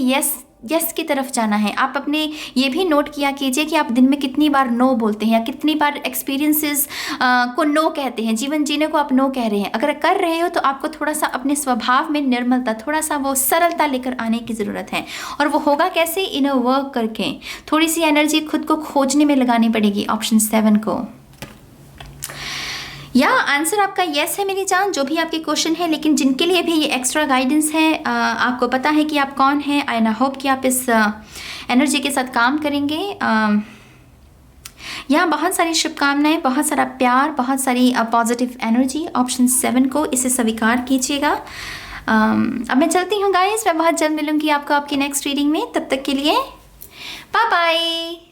Speaker 1: यस की तरफ जाना है। आप अपने ये भी नोट किया कीजिए कि आप दिन में कितनी बार नो बोलते हैं या कितनी बार एक्सपीरियंसेस को नो कहते हैं, जीवन जीने को आप नो कह रहे हैं। अगर कर रहे हो तो आपको थोड़ा सा अपने स्वभाव में निर्मलता, थोड़ा सा वो सरलता लेकर आने की ज़रूरत है। और वो होगा कैसे? इनर वर्क करके, थोड़ी सी एनर्जी खुद को खोजने में लगानी पड़ेगी ऑप्शन 7 को। या आंसर आपका यस है मेरी जान, जो भी आपके क्वेश्चन है। लेकिन जिनके लिए भी ये एक्स्ट्रा गाइडेंस है, आपको पता है कि आप कौन हैं। आई ना होप कि आप इस एनर्जी के साथ काम करेंगे। यहाँ बहुत सारी शुभकामनाएं, बहुत सारा प्यार, बहुत सारी पॉजिटिव एनर्जी ऑप्शन 7 को, इसे स्वीकार कीजिएगा। अब मैं चलती हूँ गाइस, मैं बहुत जल्द मिलूंगी आपको आपकी नेक्स्ट रीडिंग में। तब तक के लिए बाय बाय।